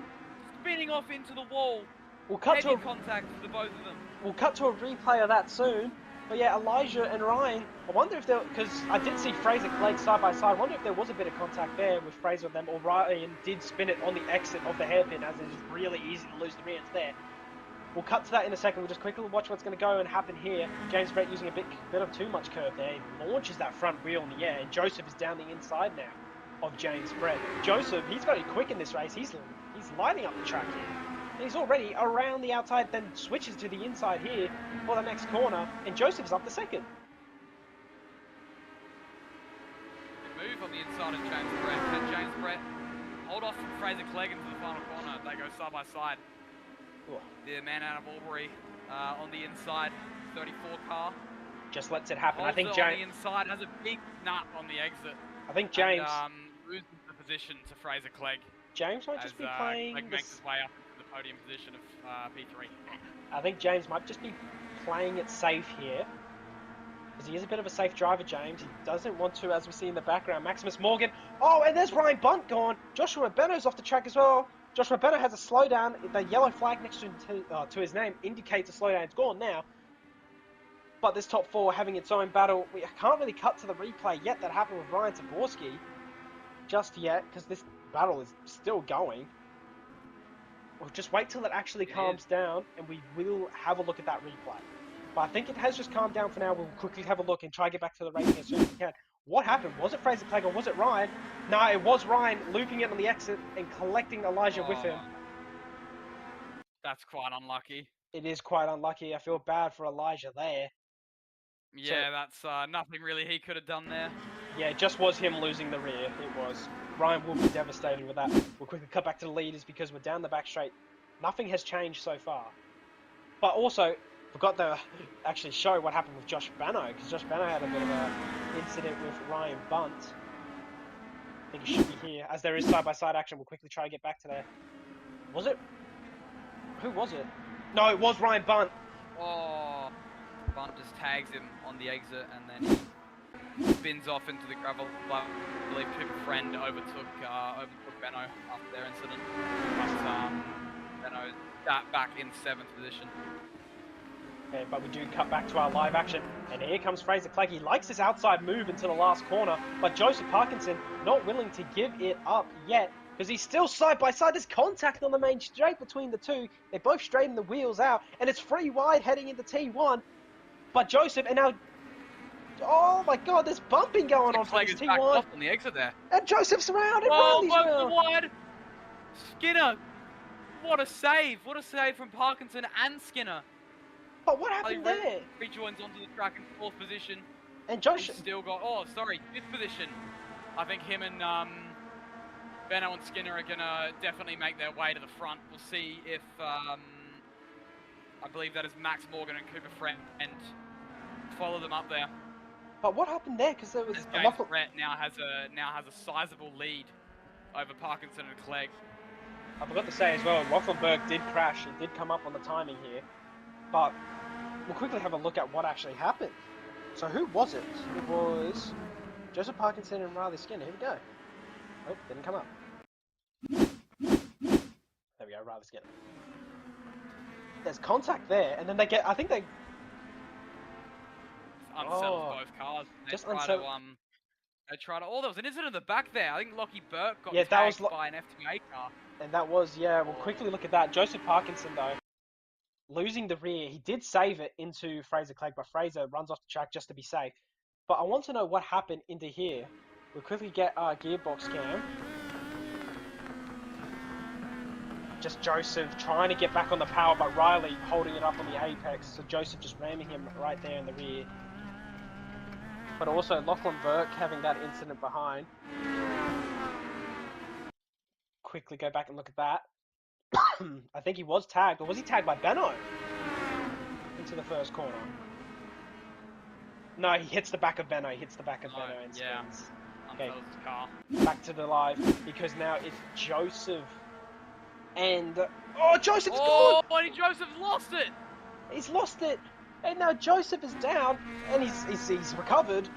spinning off into the wall. We'll cut to contact for the both of them. We'll cut to a replay of that soon. But yeah, Elijah and Ryan, I wonder if there, because I did see Fraser Clegg side by side, I wonder if there was a bit of contact there with Fraser and them, or Ryan did spin it on the exit of the hairpin, as it is really easy to lose the rear ends there. We'll cut to that in a second. We'll just quickly watch what's going to go and happen here. James Brett using a bit of too much curve there. He launches that front wheel in the air, and Joseph is down the inside now of James Brett. Joseph, he's very quick in this race. He's lighting up the track here. And he's already around the outside, then switches to the inside here for the next corner, and Joseph is up to second. Good move on the inside of James Brett. Can James Brett hold off from Fraser Clegg into the final corner? They go side by side. Ooh. The man out of Albury on the inside, 34 car. Just lets it happen. Holds I think it James. on the inside has a big nut on the exit. I think James. And, loses the position to Fraser Clegg. James might just be playing. Clegg makes his way up into the podium position of P3. I think James might just be playing it safe here. Because he is a bit of a safe driver, James. He doesn't want to, as we see in the background, Maximus Morgan. Oh, and there's Ryan Bunt gone. Joshua Benno's off the track as well. Joshua Benno has a slowdown. The yellow flag next to his name indicates a slowdown. It's gone now. But this top four having its own battle. We can't really cut to the replay yet that happened with Ryan Taborski. Just yet, because this battle is still going. We'll just wait till it actually calms down, and we will have a look at that replay. But I think it has just calmed down for now. We'll quickly have a look and try to get back to the racing as soon as we can. What happened? Was it Fraser Clegg or was it Ryan? No, it was Ryan looping it on the exit and collecting Elijah with him. That's quite unlucky. It is quite unlucky. I feel bad for Elijah there. Yeah, that's nothing really he could have done there. Yeah, it just was him losing the rear. It was. Ryan will be devastated with that. We'll quickly cut back to the leaders because we're down the back straight. Nothing has changed so far. But also, forgot to actually show what happened with Josh Banno, because Josh Banno had a bit of an incident with Ryan Bunt. I think he should be here. As there is side-by-side action, we'll quickly try to get back to there. Was it? Who was it? No, it was Ryan Bunt. Oh, Bunt just tags him on the exit and then he spins off into the gravel. I believe Cooper Friend overtook Benno after their incident. But Benno's back in 7th position. Okay, but we do cut back to our live action, and here comes Fraser Clegg. He likes this outside move into the last corner, but Joseph Parkinson not willing to give it up yet, because he's still side by side. There's contact on the main straight between the two. They both straighten the wheels out, and it's free wide heading into T1. But Joseph, and now, oh my God, there's bumping going on for this T1. Back off on the exit there. And Joseph's around, and Oh, Riley's both around. the wide. Skinner, what a save! What a save from Parkinson and Skinner. But what happened there? Rejoins onto the track in 4th position. And Josh He's still got, 5th position. I think him and Benno and Skinner are gonna definitely make their way to the front. We'll see if I believe that is Max Morgan and Cooper Friend follow them up there. But what happened there? Because there was James Brett now has a sizable lead over Parkinson and Clegg. I forgot to say as well, Lachlan Burke did crash. He did come up on the timing here. But we'll quickly have a look at what actually happened. So who was it? It was Joseph Parkinson and Riley Skinner. Here we go. Oh, didn't come up. There we go, Riley Skinner. There's contact there, and then they get, I think they... Unsettled both cars. They Just try unsettled. to, there was an incident in the back there. I think Lockie Burke got that tagged was by an FTA car. And that was, yeah, we'll quickly look at that. Joseph Parkinson, though, losing the rear. He did save it into Fraser Clegg, but Fraser runs off the track just to be safe. But I want to know what happened into here. We'll quickly get our gearbox cam. Just Joseph trying to get back on the power, but Riley holding it up on the apex. So Joseph just ramming him right there in the rear. But also Lachlan Burke having that incident behind. Quickly go back and look at that. I think he was tagged, or was he tagged by Benno? Into the first corner. No, he hits the back of Benno. He hits the back of Benno and spins. Okay, Car. back to the live, because now it's Joseph and... Oh, Joseph's gone! Oh, Joseph's lost it! He's lost it! And now Joseph is down, and he's recovered.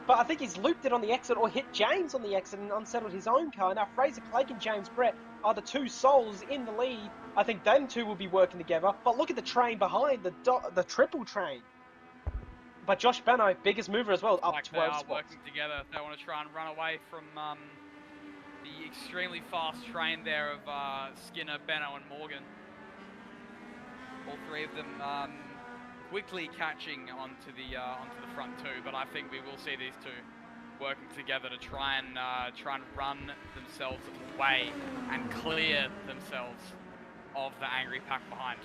But I think he's looped it on the exit or hit James on the exit and unsettled his own car. Now Fraser Clegg and James Brett are the two souls in the lead. I think them two will be working together. But look at the train behind, the triple train. But Josh Beno, biggest mover as well, up Like they 12 are spots. working together. They want to try and run away from the extremely fast train there of Skinner, Beno, and Morgan. All three of them quickly catching onto the front two, but I think we will see these two working together to try and run themselves away and clear themselves of the angry pack behind.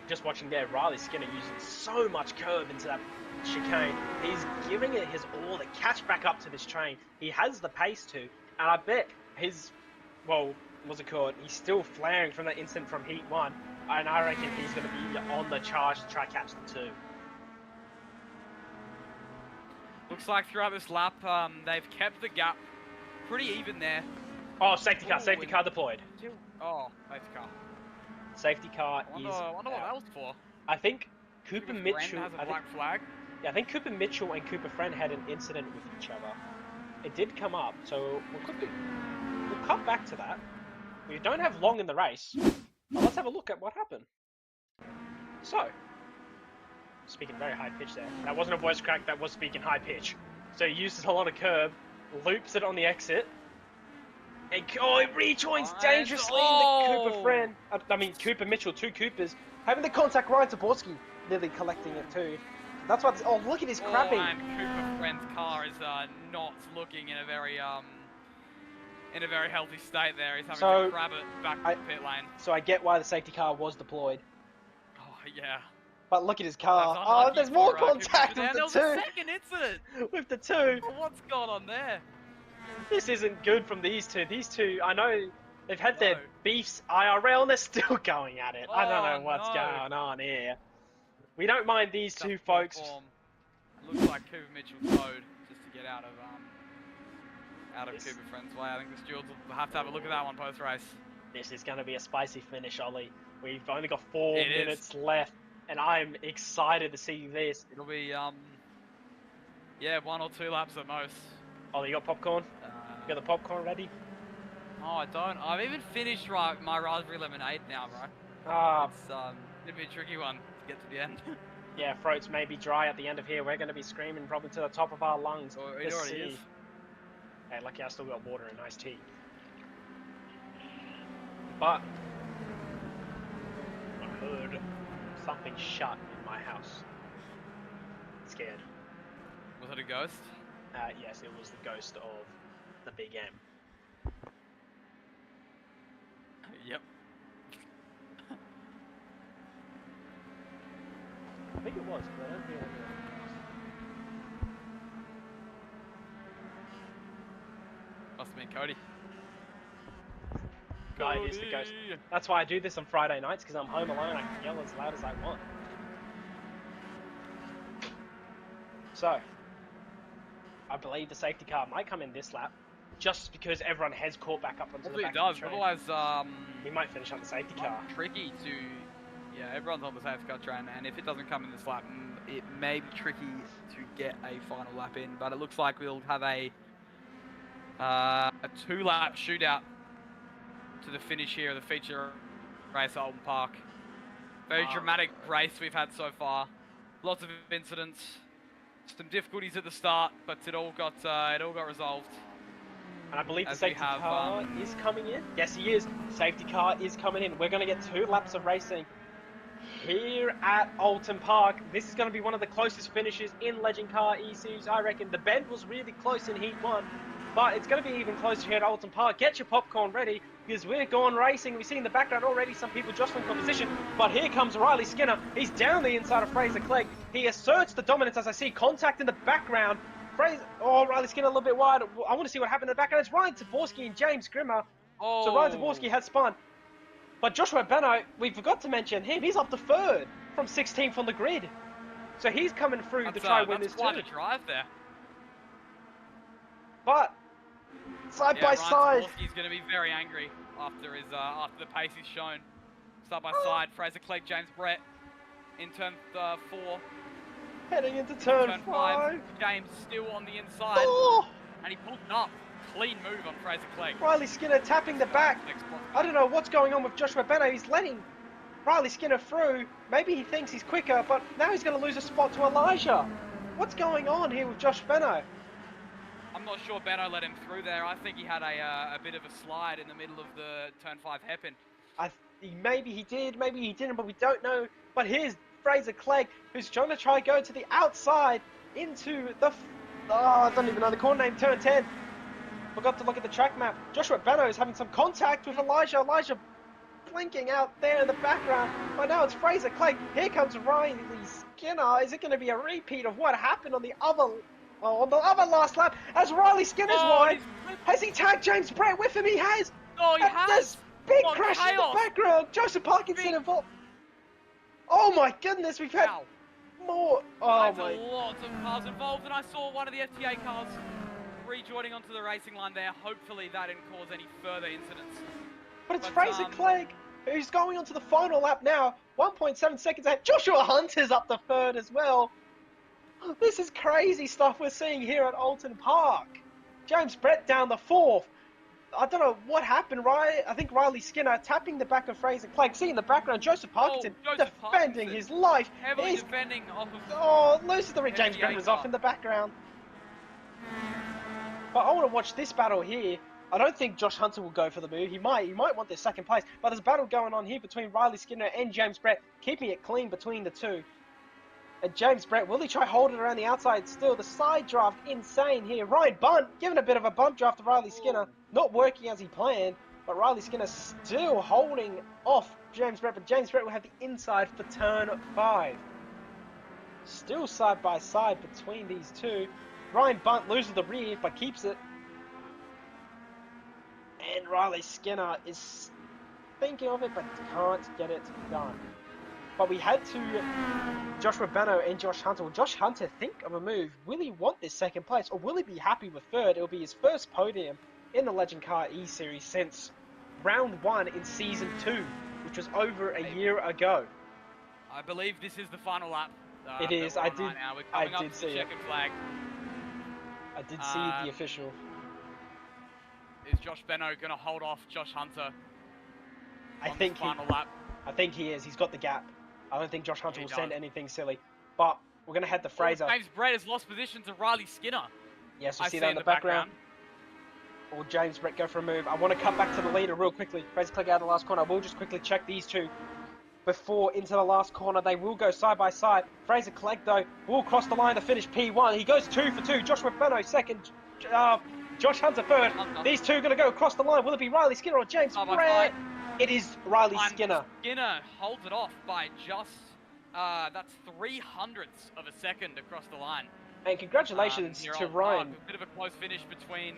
Just watching there, Riley Skinner using so much curve into that chicane. He's giving it his all to catch back up to this train. He has the pace to, and I bet his, well, what's it called? He's still flaring from that incident from Heat 1, and I reckon he's going to be on the charge to try catch the two. Looks like throughout this lap, they've kept the gap pretty even there. Oh, safety car deployed. Oh, safety car. Safety car I is. wonder what that was for. I think Cooper Friend Mitchell. has a black flag. Yeah, I think Cooper Mitchell and Cooper Friend had an incident with each other. It did come up, so we'll cut back to that. We don't have long in the race, but let's have a look at what happened. So, speaking very high pitch there. That wasn't a voice crack, that was speaking high pitch. So he uses a lot of curb, loops it on the exit, and he rejoins dangerously into Cooper Friend. I mean, Cooper Mitchell, two Coopers, having the contact. Ryan Zaborski nearly collecting it too. That's why. Oh, look at his crabbing. And Cooper Friend's car is not looking in a very healthy state there. He's having to grab it back to the pit lane. So I get why the safety car was deployed. Oh yeah. But look at his car. Oh, there's more contact with the two. There was a second incident. With the two. What's going on there? This isn't good from these two. These two, I know they've had their beefs IRL and they're still going at it. I don't know what's going on here. We don't mind these two folks. Looks like Cooper Mitchell's mode just to get out of Cooper Friend's way. I think the stewards will have to have a look at that one post race. This is going to be a spicy finish, Ollie. We've only got 4 minutes left, and I'm excited to see this. It'll be 1 or 2 laps at most. Ollie, you got popcorn? You got the popcorn ready? Oh, I don't. I've even finished my raspberry lemonade now, bro. It's gonna be a tricky one to get to the end. Yeah, throats may be dry at the end of here. We're going to be screaming probably to the top of our lungs. It already is. Hey, lucky I still got water and iced tea. But I heard something shut in my house. Scared. Was it a ghost? Yes, it was the ghost of the Big M. Yep. I think it was, but I don't think I know. Must have been Cody. No, it is the ghost. That's why I do this on Friday nights, because I'm home alone. I can yell as loud as I want. So, I believe the safety car might come in this lap, just because everyone has caught back up onto the back of the train. Otherwise, he might finish on the safety car. Tricky to, everyone's on the safety car train, and if it doesn't come in this lap, it may be tricky to get a final lap in. But it looks like we'll have a 2-lap shootout to the finish here of the feature race at Oulton Park. Very dramatic race we've had so far. Lots of incidents, some difficulties at the start, but it all got resolved. And I believe the safety car is coming in. Yes, he is. Safety car is coming in. We're going to get 2 laps of racing here at Oulton Park. This is going to be one of the closest finishes in Legend Car E-Series, I reckon. The bend was really close in Heat 1, but it's going to be even closer here at Oulton Park. Get your popcorn ready, because we're going racing. We see in the background already some people jostling for position, but here comes Riley Skinner. He's down the inside of Fraser Clegg. He asserts the dominance as I see contact in the background. Riley Skinner a little bit wide. I want to see what happened in the background. It's Ryan Zaborski and James Grimmer. So Ryan Zaborski has spun. But Joshua Beno, we forgot to mention him. He's up to 3rd from 16th on the grid. So he's coming through to try and win this too. That's quite a drive there. But side by side, Zaborski's going to be very angry after the pace he's shown. Side by side, Fraser Clegg, James Brett in turn 4. Heading into turn 5. James still on the inside. And he pulled it up. Clean move on Fraser Clegg. Riley Skinner tapping the back. I don't know what's going on with Joshua Beno. He's letting Riley Skinner through. Maybe he thinks he's quicker, but now he's going to lose a spot to Elijah. What's going on here with Josh Benno? I'm not sure Benno let him through there. I think he had a bit of a slide in the middle of the turn 5 hairpin. Maybe he did, maybe he didn't, but we don't know. But here's Fraser Clegg, who's trying to go to the outside into the... I don't even know the corner name, turn 10. Forgot to look at the track map. Joshua Benno is having some contact with Elijah. Elijah blinking out there in the background. But now it's Fraser Clegg. Here comes Riley Skinner. Is it going to be a repeat of what happened on the other last lap? As Riley Skinner's wide. Has he tagged James Brett with him? He has. Oh, he has. There's big What crash in the chaos. background. Joseph Parkinson involved. Oh my goodness, we've had Wow. more. Oh That's my. lots of cars involved, and I saw one of the FTA cars rejoining onto the racing line there. Hopefully that didn't cause any further incidents. But it's Fraser Clegg who's going on to the final lap now. 1.7 seconds ahead. Joshua Hunter's up the third as well. This is crazy stuff we're seeing here at Oulton Park. James Brett down the fourth. I don't know what happened, right? I think Riley Skinner tapping the back of Fraser Clegg. See in the background, Joseph Parkinson defending his life. Heavily defending off of... Oh, loses the ring. James FTA Brett is car. off in the background. But I want to watch this battle here. I don't think Josh Hunter will go for the move. He might want this second place. But there's a battle going on here between Riley Skinner and James Brett, keeping it clean between the two. And James Brett, will he try hold it around the outside still? The side draft, insane here. Ryan Bunt, giving a bit of a bump draft to Riley Skinner. Not working as he planned, but Riley Skinner still holding off James Brett. But James Brett will have the inside for turn 5. Still side by side between these two. Ryan Bunt loses the rear, but keeps it. And Riley Skinner is thinking of it, but can't get it done. But we had to Joshua Benno and Josh Hunter. Will Josh Hunter think of a move? Will he want this second place, or will he be happy with third? It'll be his first podium in the Legend Car E-Series since round 1 in Season 2, which was over a year ago. I believe this is the final lap. It is. Right now. We're coming up to the checkered flag. I did see the official. Is Josh Benno going to hold off Josh Hunter on this final lap? I think he is. He's got the gap. I don't think Josh Hunter will send anything silly. But we're going to head to Fraser. James Brett has lost position to Riley Skinner. Yes, we see that in the background. Or James Brett go for a move. I want to cut back to the leader real quickly. Fraser Clegg out of the last corner. We'll just quickly check these two before into the last corner. They will go side by side. Fraser Clegg, though, will cross the line to finish P1. He goes 2 for 2. Joshua Benno second. Josh Hunter third. These two are going to go across the line. Will it be Riley Skinner or James Brett? It is Riley Skinner. Skinner holds it off by just, that's 0.03 of a second across the line. And congratulations to Ryan. A bit of a close finish between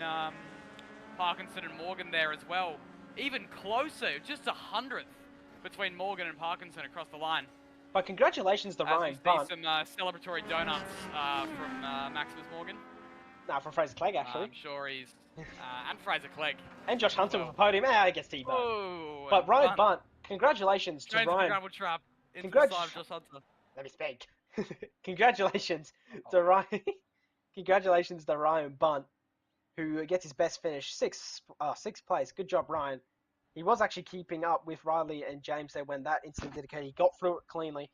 Parkinson and Morgan there as well. Even closer, just 100th between Morgan and Parkinson across the line. But congratulations to Ryan. We see some celebratory donuts from Maximus Morgan. Nah, from Fraser Clegg, actually. I'm sure he's... and Fraser Clegg. And Josh Hunter with a podium. I guess T-Bone. But Ryan Bunt, congratulations to Ryan. Gravel trap into the side of Josh Hunter. Let me speak. Congratulations to Ryan. Congratulations to Ryan Bunt, who gets his best finish, sixth place. Good job, Ryan. He was actually keeping up with Riley and James there when that incident did occur. He got through it cleanly.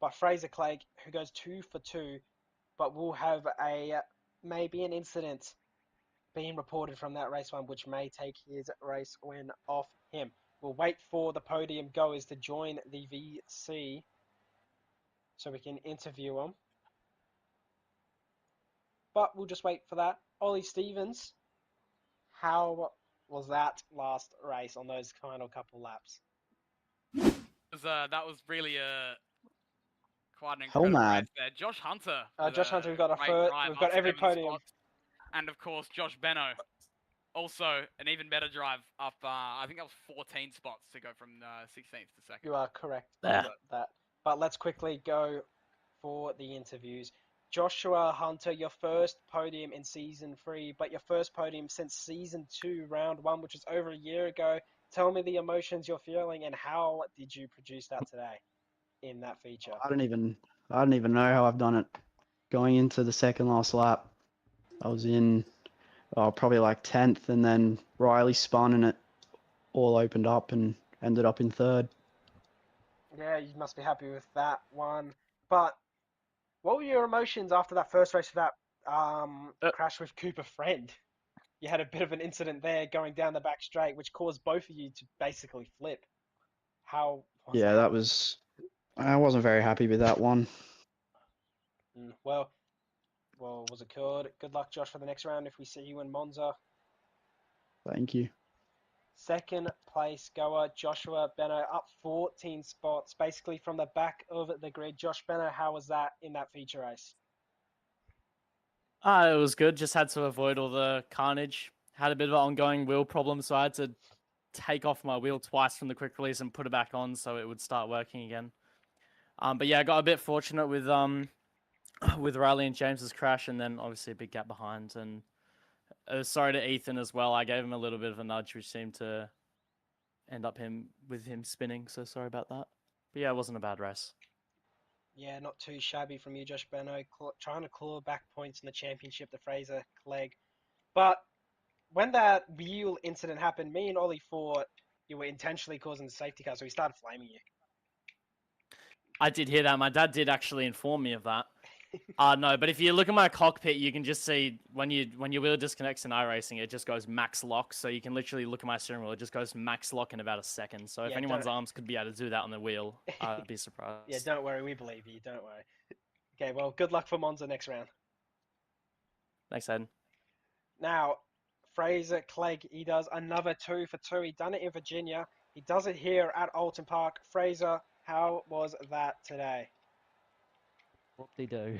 But Fraser Clegg, who goes 2 for 2, but will have maybe an incident being reported from that race one, which may take his race win off him. We'll wait for the podium goers to join the VC so we can interview them. But we'll just wait for that. Ollie Stevens, how was that last race on those final couple laps? That was really quite an incredible race there. Josh Hunter. Josh Hunter, we've got a third. We've got every podium. Spots. And of course, Josh Benno. Also, an even better drive up, I think that was 14 spots to go from 16th to 2nd. You are correct. That. But let's quickly go for the interviews. Joshua Hunter, your first podium in Season 3, but your first podium since Season 2, Round 1, which was over a year ago. Tell me the emotions you're feeling and how did you produce that today in that feature? I don't even know how I've done it. Going into the second last lap, I was in probably like 10th, and then Riley spun and it all opened up and ended up in 3rd. Yeah, you must be happy with that one. But What were your emotions after that first race for that Uh, crash with Cooper Friend? You had a bit of an incident there going down the back straight, which caused both of you to basically flip. How was Yeah, that? that was. I wasn't very happy with that one. Well, was it good? Good luck, Josh, for the next round if we see you in Monza. Thank you. Second place goer, Joshua Benno, up 14 spots, basically from the back of the grid. Josh Benno, how was that in that feature race? it was good. Just had to avoid all the carnage. Had a bit of an ongoing wheel problem, so I had to take off my wheel twice from the quick release and put it back on so it would start working again. But yeah, I got a bit fortunate with with Riley and James's crash, and then obviously a big gap behind. And sorry to Ethan as well. I gave him a little bit of a nudge, which seemed to end up him spinning. So sorry about that. But yeah, it wasn't a bad race. Yeah, not too shabby from you, Josh Benno, trying to claw back points in the championship, the Fraser Clegg. But when that wheel incident happened, me and Ollie thought you were intentionally causing the safety car, so we started flaming you. I did hear that. My dad did actually inform me of that. No, but if you look at my cockpit, you can just see when your wheel disconnects in iRacing, it just goes max lock. So you can literally look at my steering wheel; it just goes max lock in about a second. So if Yeah, anyone's don't. arms could be able to do that on the wheel, I'd be surprised. Yeah, don't worry, we believe you. Don't worry. Okay, well, good luck for Monza next round. Thanks, Ed. Now, Fraser Clegg, he does another 2 for 2. He done it in Virginia. He does it here at Oulton Park. Fraser, how was that today? Whoop-de-doo.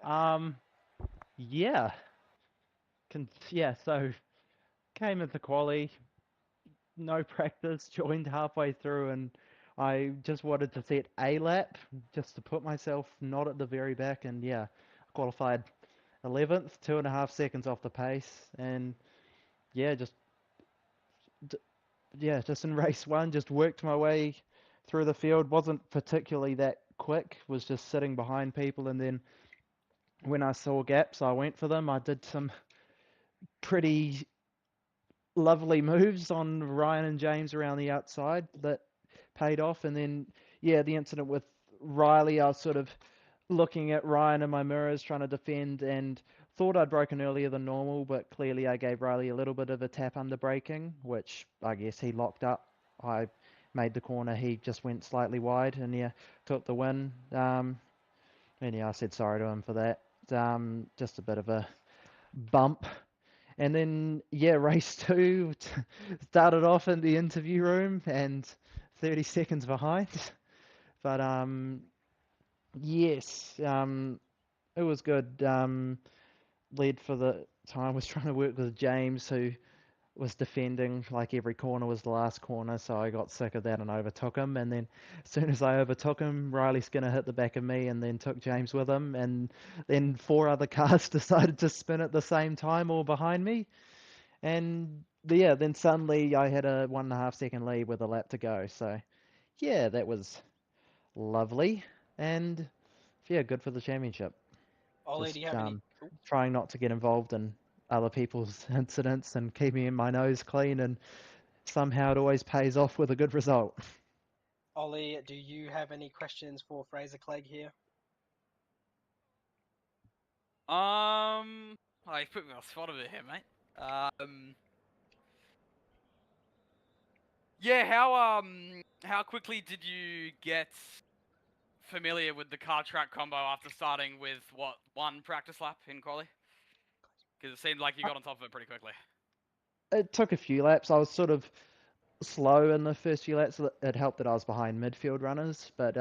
Um, yeah. Yeah, so came into quali, no practice, joined halfway through, and I just wanted to set a lap just to put myself not at the very back, and yeah, qualified 11th, 2.5 seconds off the pace, and yeah, just in race one, just worked my way through the field. Wasn't particularly that quick, was just sitting behind people, and then when I saw gaps, I went for them. I did some pretty lovely moves on Ryan and James around the outside that paid off. And then, yeah, the incident with Riley, I was sort of looking at Ryan in my mirrors trying to defend and thought I'd broken earlier than normal, but clearly I gave Riley a little bit of a tap under braking, which I guess he locked up. I made the corner, he just went slightly wide, and yeah, took the win. And yeah, I said sorry to him for that. Just a bit of a bump. And then, yeah, race two started off in the interview room and 30 seconds behind. But yes, it was good. Led for the time, was trying to work with James, who was defending like every corner was the last corner, so I got sick of that and overtook him. And then as soon as I overtook him, Riley Skinner hit the back of me and then took James with him. And then four other cars decided to spin at the same time all behind me. And yeah, then suddenly I had a 1.5 second lead with a lap to go. So yeah, that was lovely. And yeah, good for the championship. Ollie, do Just you have any? trying not to get involved in other people's incidents and keeping my nose clean, and somehow it always pays off with a good result. Ollie, do you have any questions for Fraser Clegg here? Oh, you put me on the spot a bit here, mate. Yeah, how quickly did you get familiar with the car track combo after starting with what, one practice lap in quali? Because it seemed like you got on top of it pretty quickly. It took a few laps. I was sort of slow in the first few laps. It helped that I was behind midfield runners, but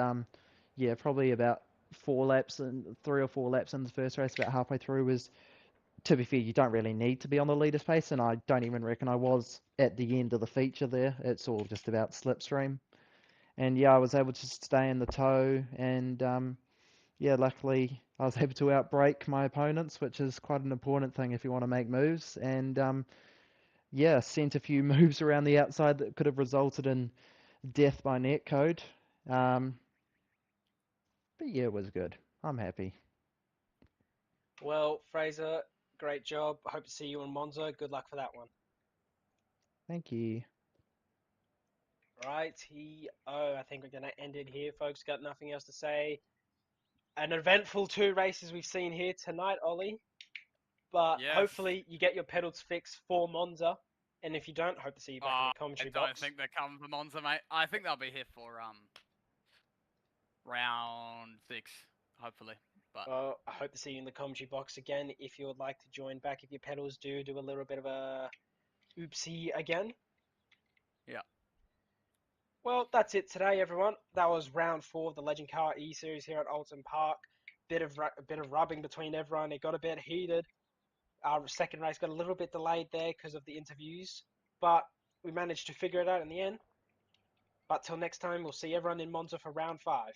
yeah, probably about 4 laps and 3 or 4 laps in the first race, about halfway through was, to be fair, you don't really need to be on the leader's pace, and I don't even reckon I was at the end of the feature there. It's all just about slipstream. And yeah, I was able to stay in the tow, and yeah, luckily I was able to outbrake my opponents, which is quite an important thing if you want to make moves. And yeah, sent a few moves around the outside that could have resulted in death by netcode. But yeah, it was good. I'm happy. Well, Fraser, great job. Hope to see you in Monza. Good luck for that one. Thank you. Right, I think we're going to end it here, folks. Got nothing else to say. an eventful 2 races we've seen here tonight, Ollie. But Yes. hopefully you get your pedals fixed for Monza. And if you don't, hope to see you back in the I commentary don't box. think they're coming for Monza, mate. I think they'll be here for round 6, hopefully. But Well, I hope to see you in the commentary box again if you would like to join back. If your pedals do a little bit of a oopsie again. yeah. Well, that's it today, everyone. That was round 4 of the Legend Car E Series here at Oulton Park. Bit of rubbing between everyone. It got a bit heated. Our second race got a little bit delayed there because of the interviews, but we managed to figure it out in the end. But till next time, we'll see everyone in Monza for round 5.